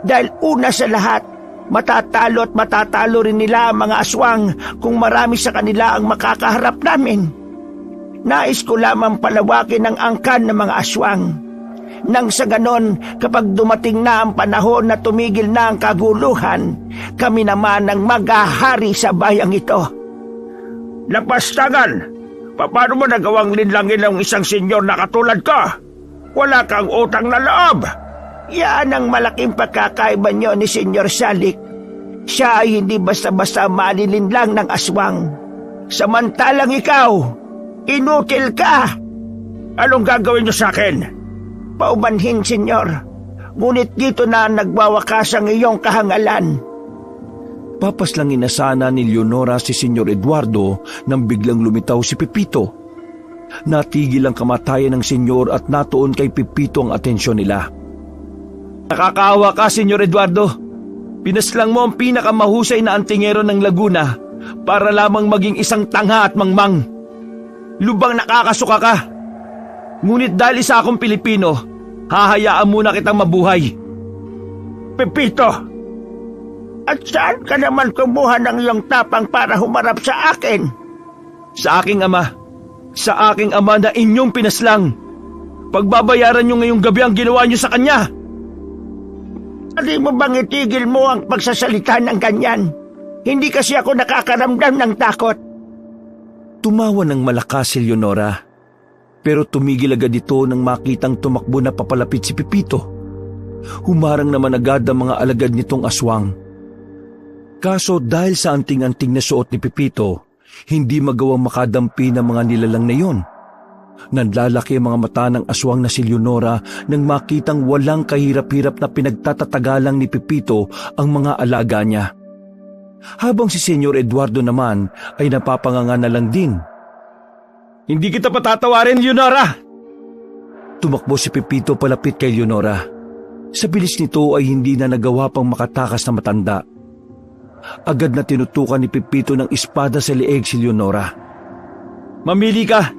C: Dahil una sa lahat, matatalo at matatalo rin nila ang mga aswang kung marami sa kanila ang makakaharap namin. Nais ko lamang palawakin ang angkan ng mga aswang. Nang sa ganon, kapag dumating na ang panahon na tumigil na ang kaguluhan, kami naman ang maghahari sa bayang ito. Lapastangan! Paano mo nagawang linlangin ng isang senyor na katulad ka? Wala kang utang na loob! Yan ang malaking pagkakaiba niyo ni Senyor Salik. Siya ay hindi basta-basta malilinlang ng aswang. Samantalang ikaw, inutil ka! Anong gagawin niyo sa akin? Paumanhin, senyor. Ngunit dito na nagwawakas ang iyong kahangalan.
A: Papaslangin na sana ni Leonora si Senyor Eduardo nang biglang lumitaw si Pepito. Natigil ang kamatayan ng senyor at natuon kay Pepito ang atensyon nila. Nakakaawa ka, Senyor Eduardo. Pinaslang mo ang pinakamahusay na antingero ng Laguna para lamang maging isang tanga at mangmang. Lubang nakakasuka ka. Ngunit dahil isa akong Pilipino, hahayaan muna kitang mabuhay.
C: Pepito, at saan ka naman kumuha ng iyong tapang para humarap sa akin?
A: Sa aking ama. Sa aking ama na inyong pinaslang. Pagbabayaran niyo ngayong gabi ang ginawa niyo sa kanya.
C: Hindi mo bang itigil mo ang pagsasalita ng ganyan? Hindi kasi ako nakakaramdam ng takot.
A: Tumawa ng malakas si Leonora. Pero tumigil agad ito nang makitang tumakbo na papalapit si Pepito. Humarang naman agad ang mga alagad nitong aswang. Kaso dahil sa anting-anting na suot ni Pepito, hindi magawang makadampi ng mga nilalang na yon. Nanlalaki ang mga mata ng aswang na si Leonora nang makitang walang kahirap-hirap na pinagtatatagalang ni Pepito ang mga alaga niya. Habang si Senyor Eduardo naman ay napapanganga na lang din. Hindi kita patatawarin, Leonora! Tumakbo si Pepito palapit kay Leonora. Sa bilis nito ay hindi na nagawa pang makatakas na matanda. Agad na tinutukan ni Pepito ng espada sa leeg si Leonora. Mamili ka!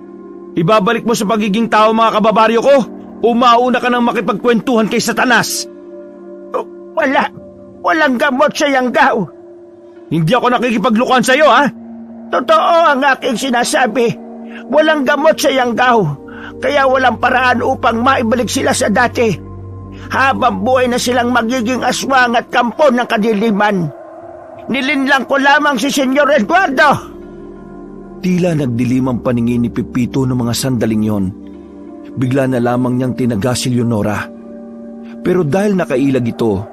A: Ibabalik mo sa pagiging tao mga kababaryo ko o mauna ka nang makipagkwentuhan kay Satanas?
C: Walang gamot sa Yanggaw.
A: Hindi ako nakikipaglukan sa iyo, ha?
C: Totoo ang aking sinasabi. Walang gamot sa Yanggaw, kaya walang paraan upang maibalik sila sa dati. Habang buhay na silang magiging aswang at kampo ng kadiliman. Nilinlang ko lamang si Senyor Eduardo.
A: Tila nagdilim ang paningin ni Pepito ng mga sandaling yon. Bigla na lamang niyang tinaga si Leonora. Pero dahil nakailag ito,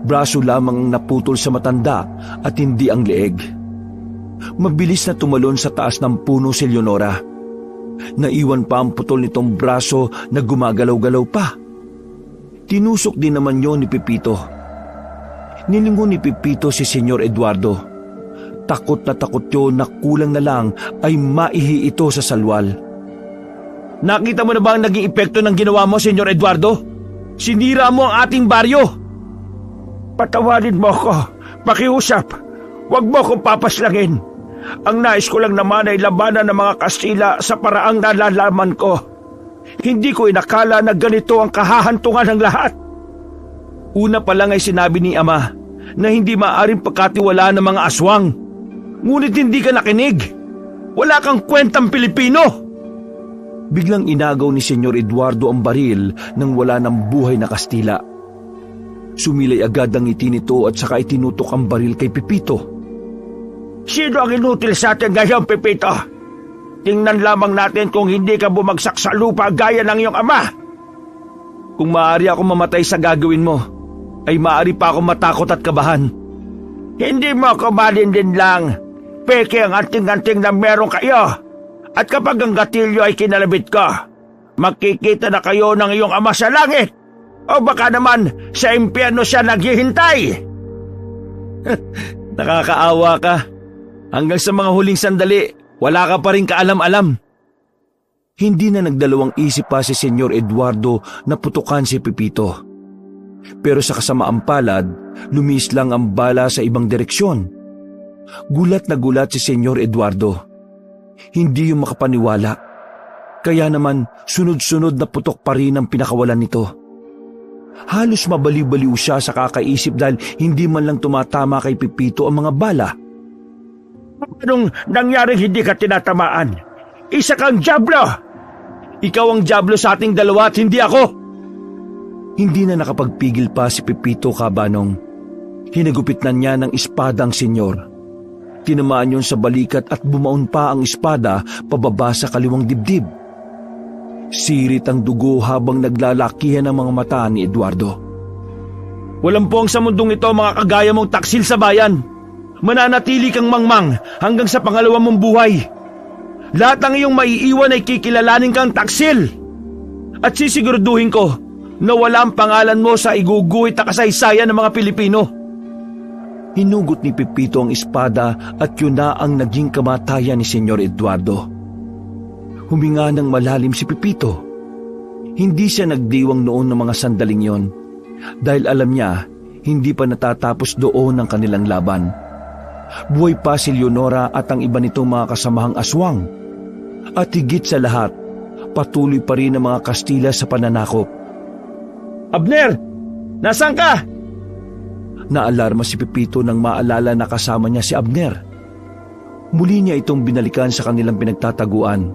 A: braso lamang ang naputol sa matanda at hindi ang leeg. Mabilis na tumalon sa taas ng puno si Leonora. Naiwan pa ang putol nitong braso na gumagalaw-galaw pa. Tinusok din naman yon ni Pepito. Nilingon ni Pepito si Senyor Eduardo. Takot na takot yun na kulang na lang ay maihi ito sa salwal. Nakita mo na ba ang naging epekto ng ginawa mo, Senyor Eduardo? Sinira mo ang ating baryo.
C: Patawarin mo ko, pakiusap. Huwag mo akong papaslangin. Ang nais ko lang naman ay labanan ng mga Kastila sa paraang nalalaman ko. Hindi ko inakala na ganito ang kahahantungan ng lahat.
A: Una pa lang ay sinabi ni Ama na hindi maaaring pagkatiwalaan ng mga aswang. Ngunit hindi ka nakinig. Wala kang kwentang Pilipino. Biglang inagaw ni Senyor Eduardo ang baril nang wala ng buhay na Kastila. Sumilay agad ang ngiti nito at saka itinutok ang baril kay Pepito.
C: Sino ang inutil sa atin ngayon, Pepito? Tingnan lamang natin kung hindi ka bumagsak sa lupa gaya ng iyong ama.
A: Kung maaari ako mamatay sa gagawin mo, ay maaari pa akong matakot at kabahan.
C: Hindi mo ako malindin lang. Peke ang anting-anting na meron kayo. At kapag ang gatilyo ay kinalabit ko, makikita na kayo ng iyong ama sa langit. O baka naman sa impyerno siya naghihintay.
A: Nakakaawa ka.
B: Hanggang sa mga huling sandali, wala ka pa rin kaalam-alam.
A: Hindi na nagdalawang isip pa si Senyor Eduardo na putukan si Pepito. Pero sa kasamaang palad, lumis lang ang bala sa ibang direksyon. Gulat na gulat si Senyor Eduardo. Hindi yung makapaniwala. Kaya naman sunod-sunod na putok pa rin ang pinakawalan nito. Halos mabaliw-baliw siya sa kakaisip dahil hindi man lang tumatama kay Pepito ang mga bala.
C: Anong nangyaring hindi ka tinatamaan? Isa kang dyablo!
B: Ikaw ang dyablo sa ating dalawa at hindi ako!
A: Hindi na nakapagpigil pa si Pepito, kabanong. Hinagupit na niya ng espada ang senyor. Tinamaan yun sa balikat at bumaon pa ang espada pababa sa kaliwang dibdib. Sirit ang dugo habang naglalakihan ang mga mata ni Eduardo.
B: Walang puwang sa mundong ito mga kagaya mong taksil sa bayan. Mananatili kang mangmang hanggang sa pangalawa mong buhay. Lahat ng iyong maiiwan ay kikilalanin kang taksil. At sisiguraduhin ko na wala ang pangalan mo sa iguguhit na kasaysayan ng mga Pilipino.
A: Hinugot ni Pepito ang espada at yun na ang naging kamatayan ni Senyor Eduardo. Huminga ng malalim si Pepito. Hindi siya nagdiwang noon ng mga sandaling yon dahil alam niya hindi pa natatapos doon ang kanilang laban. Buhay pa si Leonora at ang iba nitong mga kasamahang aswang. At higit sa lahat, patuloy pa rin ang mga Kastila sa pananakop.
B: Abner! Nasaan ka?
A: Naalarma si Pepito nang maalala na kasama niya si Abner. Muli niya itong binalikan sa kanilang pinagtataguan.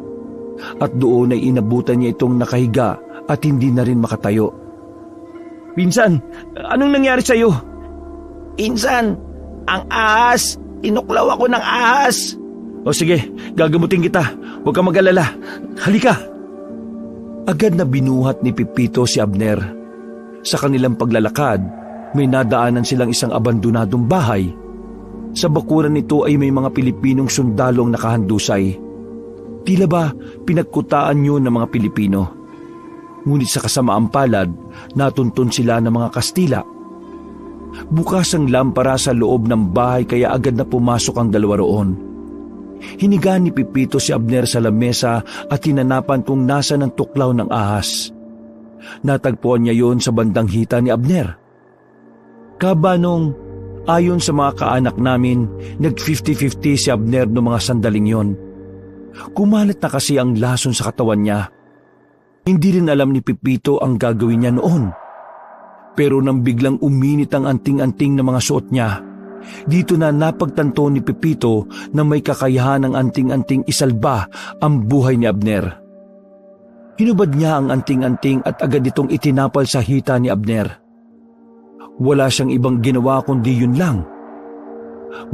A: At doon ay inabutan niya itong nakahiga at hindi na rin makatayo.
B: Pinsan, anong nangyari sa'yo?
C: Insan, ang ahas! Tinuklaw ako ng ahas!
B: O sige, gagamutin kita. Huwag ka mag-alala. Halika!
A: Agad na binuhat ni Pepito si Abner. Sa kanilang paglalakad, may nadaanan silang isang abandonadong bahay. Sa bakuran nito ay may mga Pilipinong sundalong nakahandusay. Tila ba pinagkutaan yun ng mga Pilipino? Ngunit sa kasamaang palad, natuntun sila ng mga Kastila. Bukas ang lampara sa loob ng bahay kaya agad na pumasok ang dalawa roon. Hiniga ni Pepito si Abner sa lamesa at tinanapan kung nasa ng tuklaw ng ahas. Natagpuan niya yon sa bandang hita ni Abner. Kabanong, ayon sa mga kaanak namin, nag-50-50 si Abner noong mga sandaling yon. Kumalat na kasi ang lason sa katawan niya. Hindi rin alam ni Pepito ang gagawin niya noon. Pero nang biglang uminit ang anting-anting na mga suot niya, dito na napagtanto ni Pepito na may kakayahan ng anting-anting isalba ang buhay ni Abner. Hinubad niya ang anting-anting at agad itong itinapal sa hita ni Abner. Wala siyang ibang ginawa kundi yun lang.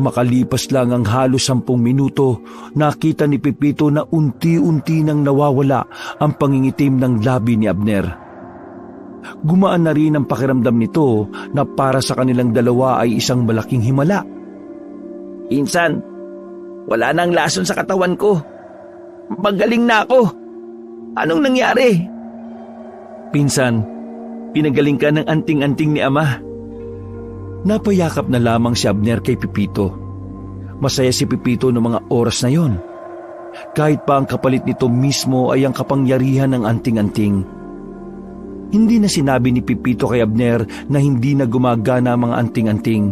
A: Makalipas lang ang halos 10 minuto, nakita ni Pepito na unti-unti nang nawawala ang pangingitim ng labi ni Abner. Gumaan na rin ang pakiramdam nito na para sa kanilang dalawa ay isang malaking himala.
C: Insan, wala nang lason sa katawan ko. Magaling na ako. Anong nangyari?
B: Pinsan, pinagaling ka ng anting-anting ni Ama.
A: Napayakap na lamang si Abner kay Pepito. Masaya si Pepito noong mga oras na yon. Kahit pa ang kapalit nito mismo ay ang kapangyarihan ng anting-anting. Hindi na sinabi ni Pepito kay Abner na hindi na gumagana ang mga anting-anting.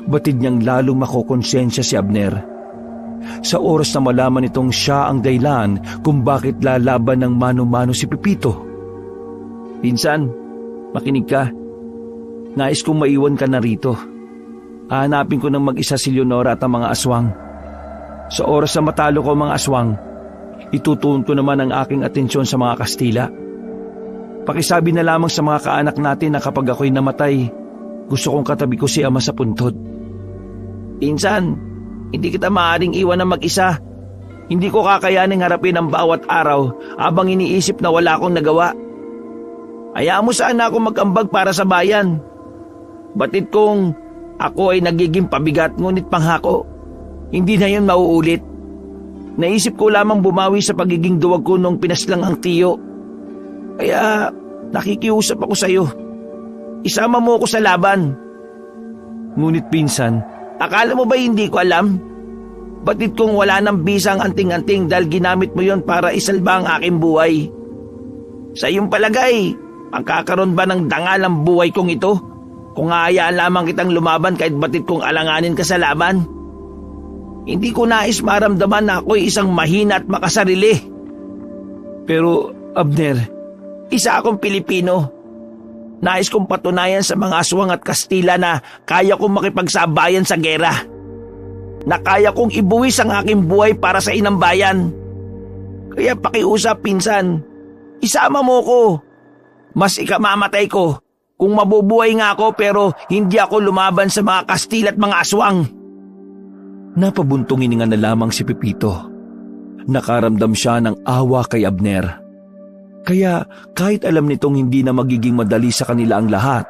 A: Batid niyang lalong makokonsensya si Abner. Sa oras na malaman itong siya ang dahilan kung bakit lalaban ng mano-mano si Pepito.
B: Pinsan, makinig ka. Nais kong maiwan ka na rito. Hahanapin ko ng mag-isa si Leonora at ang mga aswang. Sa oras na matalo ko mga aswang, itutuon ko naman ang aking atensyon sa mga Kastila. Pakisabi na lamang sa mga kaanak natin na kapag ako'y namatay, gusto kong katabi ko si Ama sa puntod.
C: Insan, hindi kita maaaring iwan na mag-isa. Hindi ko kakayaning harapin ang bawat araw habang iniisip na wala akong nagawa. Hayaan mo sana ako mag-ambag para sa bayan. Batid kong ako ay nagiging pabigat ngunit panghako. Hindi na yun mauulit. Naisip ko lamang bumawi sa pagiging duwag ko nung pinaslang ang tiyo. Kaya nakikiusap ako sa iyo. Isama mo ako sa laban.
B: Ngunit pinsan,
C: akala mo ba hindi ko alam? Batid kong wala nang bisang anting-anting dahil ginamit mo yon para isalba ang aking buhay. Sa iyong palagay, magkakaroon ba ng dangal ang buhay kong ito kung aayaan lamang kitang lumaban kahit batid kong alanganin ka sa laban? Hindi ko nais maramdaman na ako'y isang mahina at makasarili.
A: Pero, Abner,
C: Isa akong Pilipino. Nais kong patunayan sa mga aswang at Kastila na kaya kong makipagsabayan sa gera. Na kaya kong ibuwis ang aking buhay para sa inang bayan. Kaya pakiusap, pinsan, isama mo ko. Mas ikamamatay ko kung mabubuhay nga ako pero hindi ako lumaban sa mga Kastila at mga aswang.
A: napabuntong hininga na lamang si Pepito. Nakaramdam siya ng awa kay Abner. Kaya kahit alam nitong hindi na magiging madali sa kanila ang lahat,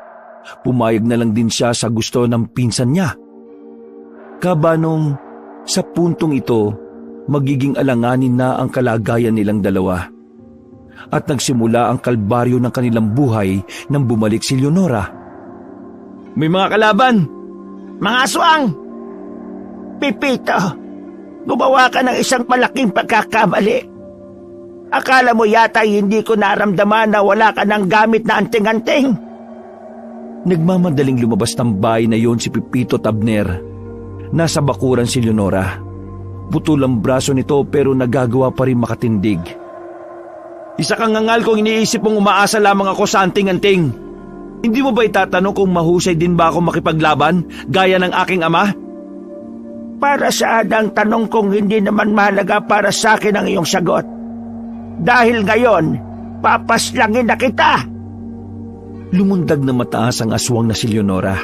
A: pumayag na lang din siya sa gusto ng pinsan niya. Kabanong sa puntong ito, magiging alanganin na ang kalagayan nilang dalawa. At nagsimula ang kalbaryo ng kanilang buhay nang bumalik si Leonora.
B: May mga kalaban!
C: Mga aswang! Pepito, gumawa ka ng isang malaking pagkakamali. Akala mo yata hindi ko naramdaman na wala ka ng gamit na anting-anting.
A: Nagmamadaling lumabas ng bahay na yon si Pepito at Abner. Nasa bakuran si Leonora. Putol ang braso nito pero nagagawa pa rin makatindig.
B: Isa kang ngangal kung iniisip mong umaasa lamang ako sa anting-anting. Hindi mo ba itatanong kung mahusay din ba ako makipaglaban gaya ng aking ama?
C: Para saan ang tanong kong hindi naman mahalaga para sa akin ang iyong sagot? Dahil ngayon, papaslangin na kita!
A: Lumundag na mataas ang aswang na si Leonora.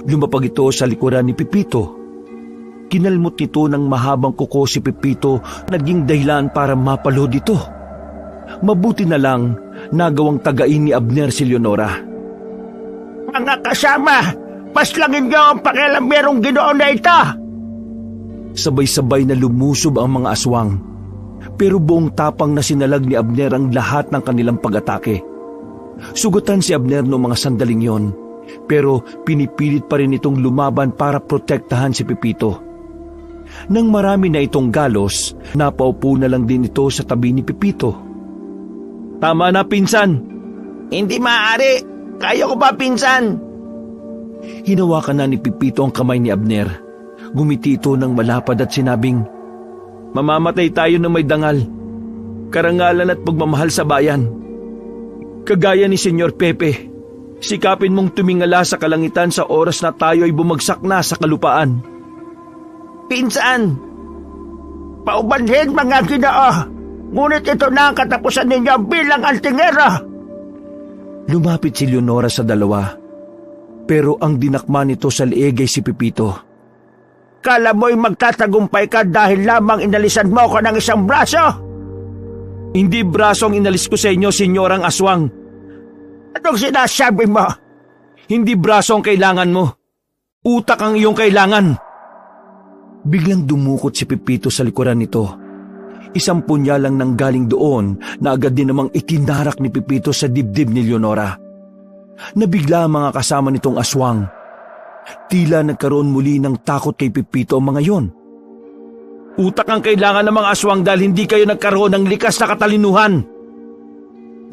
A: Lumapag ito sa likuran ni Pepito. Kinalmot nito ng mahabang kuko si Pepito, naging dahilan para mapalod ito. Mabuti na lang nagawang tagain ni Abner si Leonora.
C: Mga kasama, paslangin niyo ang pakialamberong Ginoo na ito!
A: Sabay-sabay na lumusob ang mga aswang. Pero buong tapang na sinalag ni Abner ang lahat ng kanilang pag-atake. Sugutan si Abner noong mga sandaling yon, pero pinipilit pa rin itong lumaban para protektahan si Pepito. Nang marami na itong galos, napaupo na lang din ito sa tabi ni Pepito.
B: Tama na, pinsan.
C: Hindi maaari. Kaya ko ba, pinsan?
A: Hinawakan na ni Pepito ang kamay ni Abner. Gumiti ito ng malapad at sinabing,
B: mamamatay tayo ng may dangal, karangalan at pagmamahal sa bayan. Kagaya ni Senyor Pepe, sikapin mong tumingala sa kalangitan sa oras na tayo ay bumagsak na sa kalupaan.
C: Pinsan, paubanhin mga Ginoo, ngunit ito na ang katapusan ninyo bilang altingera.
A: Lumapit si Leonora sa dalawa, pero ang dinakma nito sa lieg ay si Pepito.
C: Kala mo'y magtatagumpay ka dahil lamang inalisan mo ko ng isang braso?
B: Hindi braso ang inalis ko sa inyo, senyorang aswang.
C: Anong sinasabi mo?
B: Hindi braso ang kailangan mo. Utak ang iyong kailangan.
A: Biglang dumukot si Pepito sa likuran nito. Isang punyalang nanggaling doon na agad din namang itinarak ni Pepito sa dibdib ni Leonora. Nabigla ang mga kasama nitong aswang. Tila nagkaroon muli ng takot kay Pepito ang mga yon.
B: Utak ang kailangan ng mga aswang dahil hindi kayo nagkaroon ng likas na katalinuhan.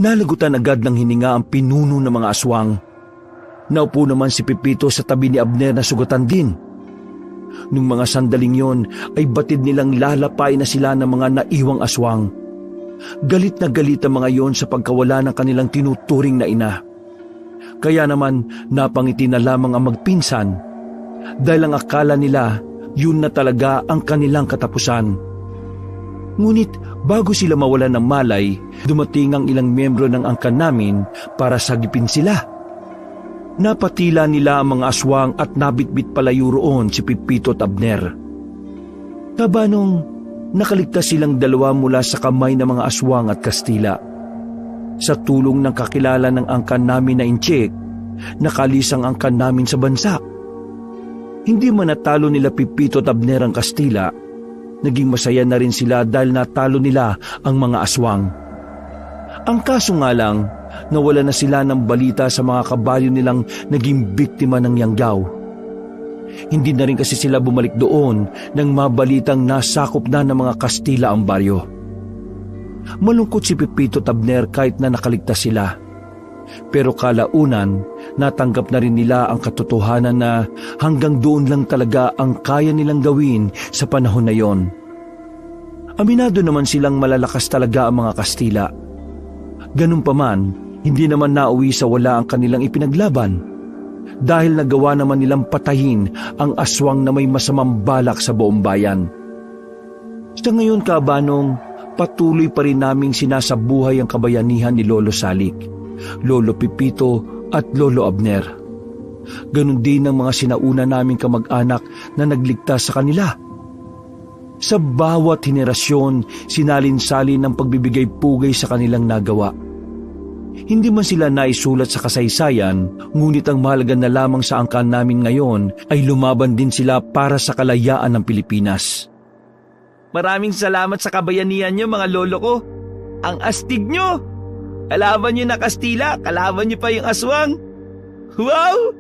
A: Nalagutan agad ng hininga ang pinuno ng mga aswang. Naupo naman si Pepito sa tabi ni Abner na sugatan din. Nung mga sandaling yon ay batid nilang lalapay na sila ng mga naiwang aswang. Galit na galit ang mga yon sa pagkawala ng kanilang tinuturing na ina. Kaya naman napangiti na lamang ang magpinsan dahil ang akala nila yun na talaga ang kanilang katapusan. Ngunit bago sila mawalan ng malay, dumating ang ilang miyembro ng angkan namin para sagipin sila. Napatila nila ang mga aswang at nabitbit palayo roon si Pepito at Abner. Kabanong nakaligtas silang dalawa mula sa kamay ng mga aswang at Kastila. Sa tulong ng kakilala ng angkan namin na Inchik, nakalis ang angkan namin sa bansa. Hindi man natalo nila Pepito at Abner ang Kastila, naging masaya na rin sila dahil natalo nila ang mga aswang. Ang kaso nga lang, nawala na sila ng balita sa mga kabayo nilang naging biktima ng yanggaw. Hindi na rin kasi sila bumalik doon nang mabalitang nasakop na ng mga Kastila ang baryo. Malungkot si Pepito at Abner kahit na nakaligtas sila. Pero kalaunan, natanggap na rin nila ang katotohanan na hanggang doon lang talaga ang kaya nilang gawin sa panahon na yon. Aminado naman silang malalakas talaga ang mga Kastila. Ganun pa man, hindi naman nauwi sa wala ang kanilang ipinaglaban dahil nagawa naman nilang patayin ang aswang na may masamang balak sa buong bayan. Sa ngayon, Kabanong, patuloy pa rin naming sinasabuhay ang kabayanihan ni Lolo Salik, Lolo Pepito at Lolo Abner. Ganun din ang mga sinauna naming kamag-anak na nagligtas sa kanila. Sa bawat henerasyon, sinalin-salin ang pagbibigay pugay sa kanilang nagawa. Hindi man sila naisulat sa kasaysayan, ngunit ang mahalaga na lamang sa angkan namin ngayon ay lumaban din sila para sa kalayaan ng Pilipinas.
C: Maraming salamat sa kabayanihan niyo, mga lolo ko. Ang astig niyo! Kalaban niyo na Kastila, kalaban niyo pa yung aswang. Wow!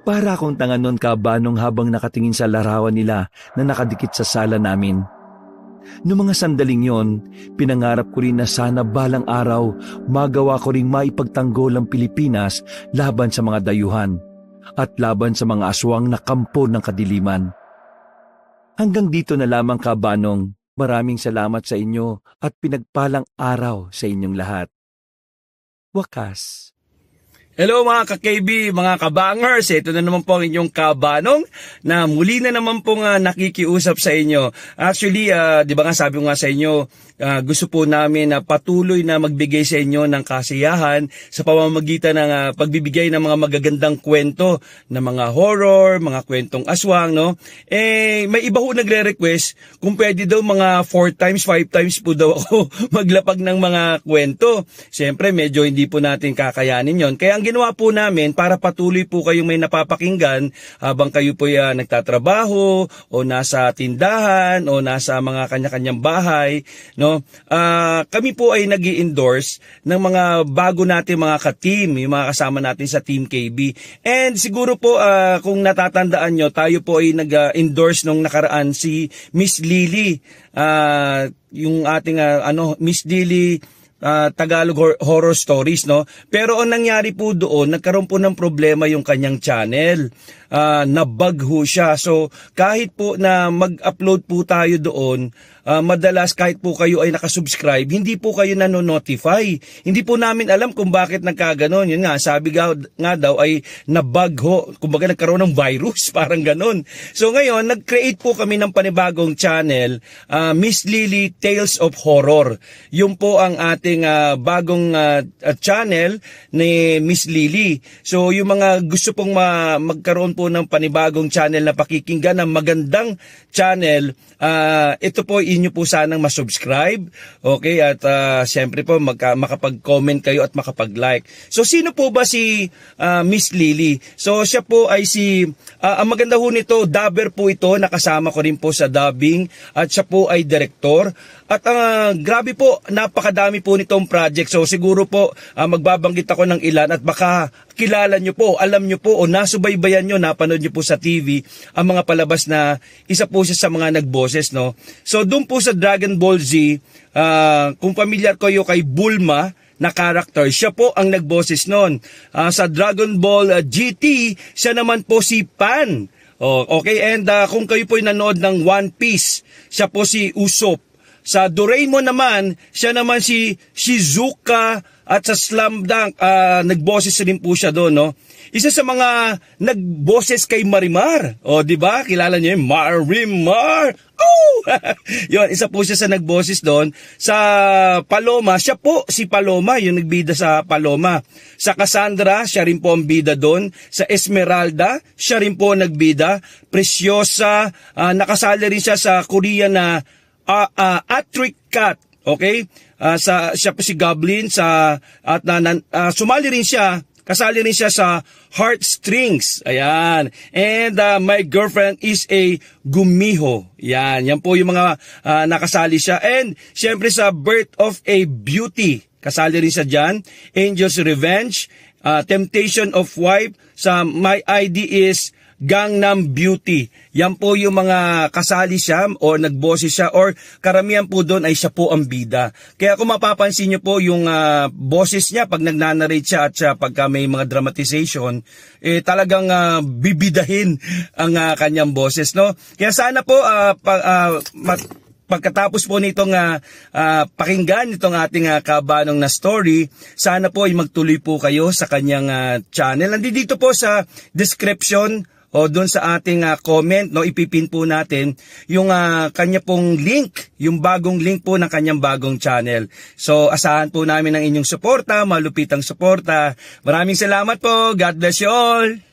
A: Para akong tanga nun, Kabanong, habang nakatingin sa larawan nila na nakadikit sa sala namin. Noong mga sandaling yon, pinangarap ko rin na sana balang araw magawa ko ring maipagtanggol ang Pilipinas laban sa mga dayuhan at laban sa mga aswang na kampo ng kadiliman. Hanggang dito na lamang, Kabanong. Maraming salamat sa inyo at pinagpalang araw sa inyong lahat. Wakas.
D: Hello mga ka-KB, mga kabangers, ito na naman po ang inyong Kabanong na muli na naman pong nakikiusap sa inyo. Actually, di ba nga sabi ko nga sa inyo, gusto po namin na patuloy na magbigay sa inyo ng kasiyahan sa pamamagitan ng pagbibigay ng mga magagandang kwento na mga horror, mga kwentong aswang, no? May iba ho nagre-request kung pwede daw mga 4 times, 5 times po daw ako maglapag ng mga kwento. Siyempre, medyo hindi po natin kakayanin yon. Kaya ang ginawa po namin para patuloy po kayong may napapakinggan habang kayo po nagtatrabaho o nasa tindahan o nasa mga kanya-kanyang bahay, no? Kami po ay nag-i-endorse ng mga bago natin mga ka-team, yung mga kasama natin sa Team KB. And siguro po kung natatandaan nyo, tayo po ay nag-endorse nung nakaraan si Miss Lily, yung ating Miss Lily Tagalog horror stories, no? Pero ang nangyari po doon, nagkaroon po ng problema yung kanyang channel. Nabug ho siya. So kahit po na mag-upload po tayo doon, madalas kahit po kayo ay nakasubscribe, hindi po kayo nanonotify. Hindi po namin alam kung bakit nagkaganon. Yun nga, sabi nga daw ay nabug ho. Kumbaga nagkaroon ng virus, parang ganon. So ngayon, nag-create po kami ng panibagong channel, Miss Lily Tales of Horror. Yun po ang ating bagong channel ni Miss Lily. So yung mga gusto pong magkaroon po ng panibagong channel na pakikinggan ng magandang channel, ito po inyo po sanang masubscribe, okay, at siyempre po makapag-comment kayo at makapag-like. So sino po ba si Miss Lily? So siya po ay ang maganda ho nito, dubber po ito, nakasama ko rin po sa dubbing at siya po ay director. At grabe po, napakadami po nitong project. So siguro po magbabanggit ako ng ilan at baka kilala nyo po, alam nyo po o nasubaybayan nyo, napanood nyo po sa TV ang mga palabas na isa po siya sa mga nagboses, no? So doon po sa Dragon Ball Z, kung familiar kayo kay Bulma na character, siya po ang nagboses noon. Sa Dragon Ball GT, siya naman po si Pan. Okay, and kung kayo po nanood ng One Piece, siya po si Usopp. Sa Doraemon naman, siya naman si Shizuka, at sa Slam Dunk, nagboses rin po siya doon, no? Isa sa mga nagboses kay Marimar. O, di ba? Kilala niyo yung Marimar. Oh! Yun, isa po siya sa nagboses doon. Sa Paloma, siya po si Paloma, yung nagbida sa Paloma. Sa Cassandra, siya rin po ang bida doon. Sa Esmeralda, siya rin po nagbida. Preciosa, nakasali rin siya sa Korean na Atric Cat. Okay? Siya po si Goblin at sumali rin siya, kasali rin siya sa Heartstrings. Ayan. And my girlfriend is a Gumiho. Yan po yung mga nakasali siya. And syempre sa Birth of a Beauty, kasali rin siya dyan. Angel's Revenge, Temptation of Wife, sa My ID is Gangnam Beauty. Yan po yung mga kasali siya o nagboses siya or karamihan po doon ay siya po ang bida. Kaya kung mapapansin nyo po yung boses niya pag nagnanarrate siya at siya pagka may mga dramatization, talagang bibidahin ang kanyang boses, no? Kaya sana po pagkatapos po nitong pakinggan itong ating kabanong na story, sana po ay magtuloy po kayo sa kanyang channel. Nandito po sa description o doon sa ating comment, no, ipipin po natin yung kanya pong link, yung bagong link po ng kanyang bagong channel. So asahan po namin ang inyong suporta, malupitang suporta. Maraming salamat po. God bless you all.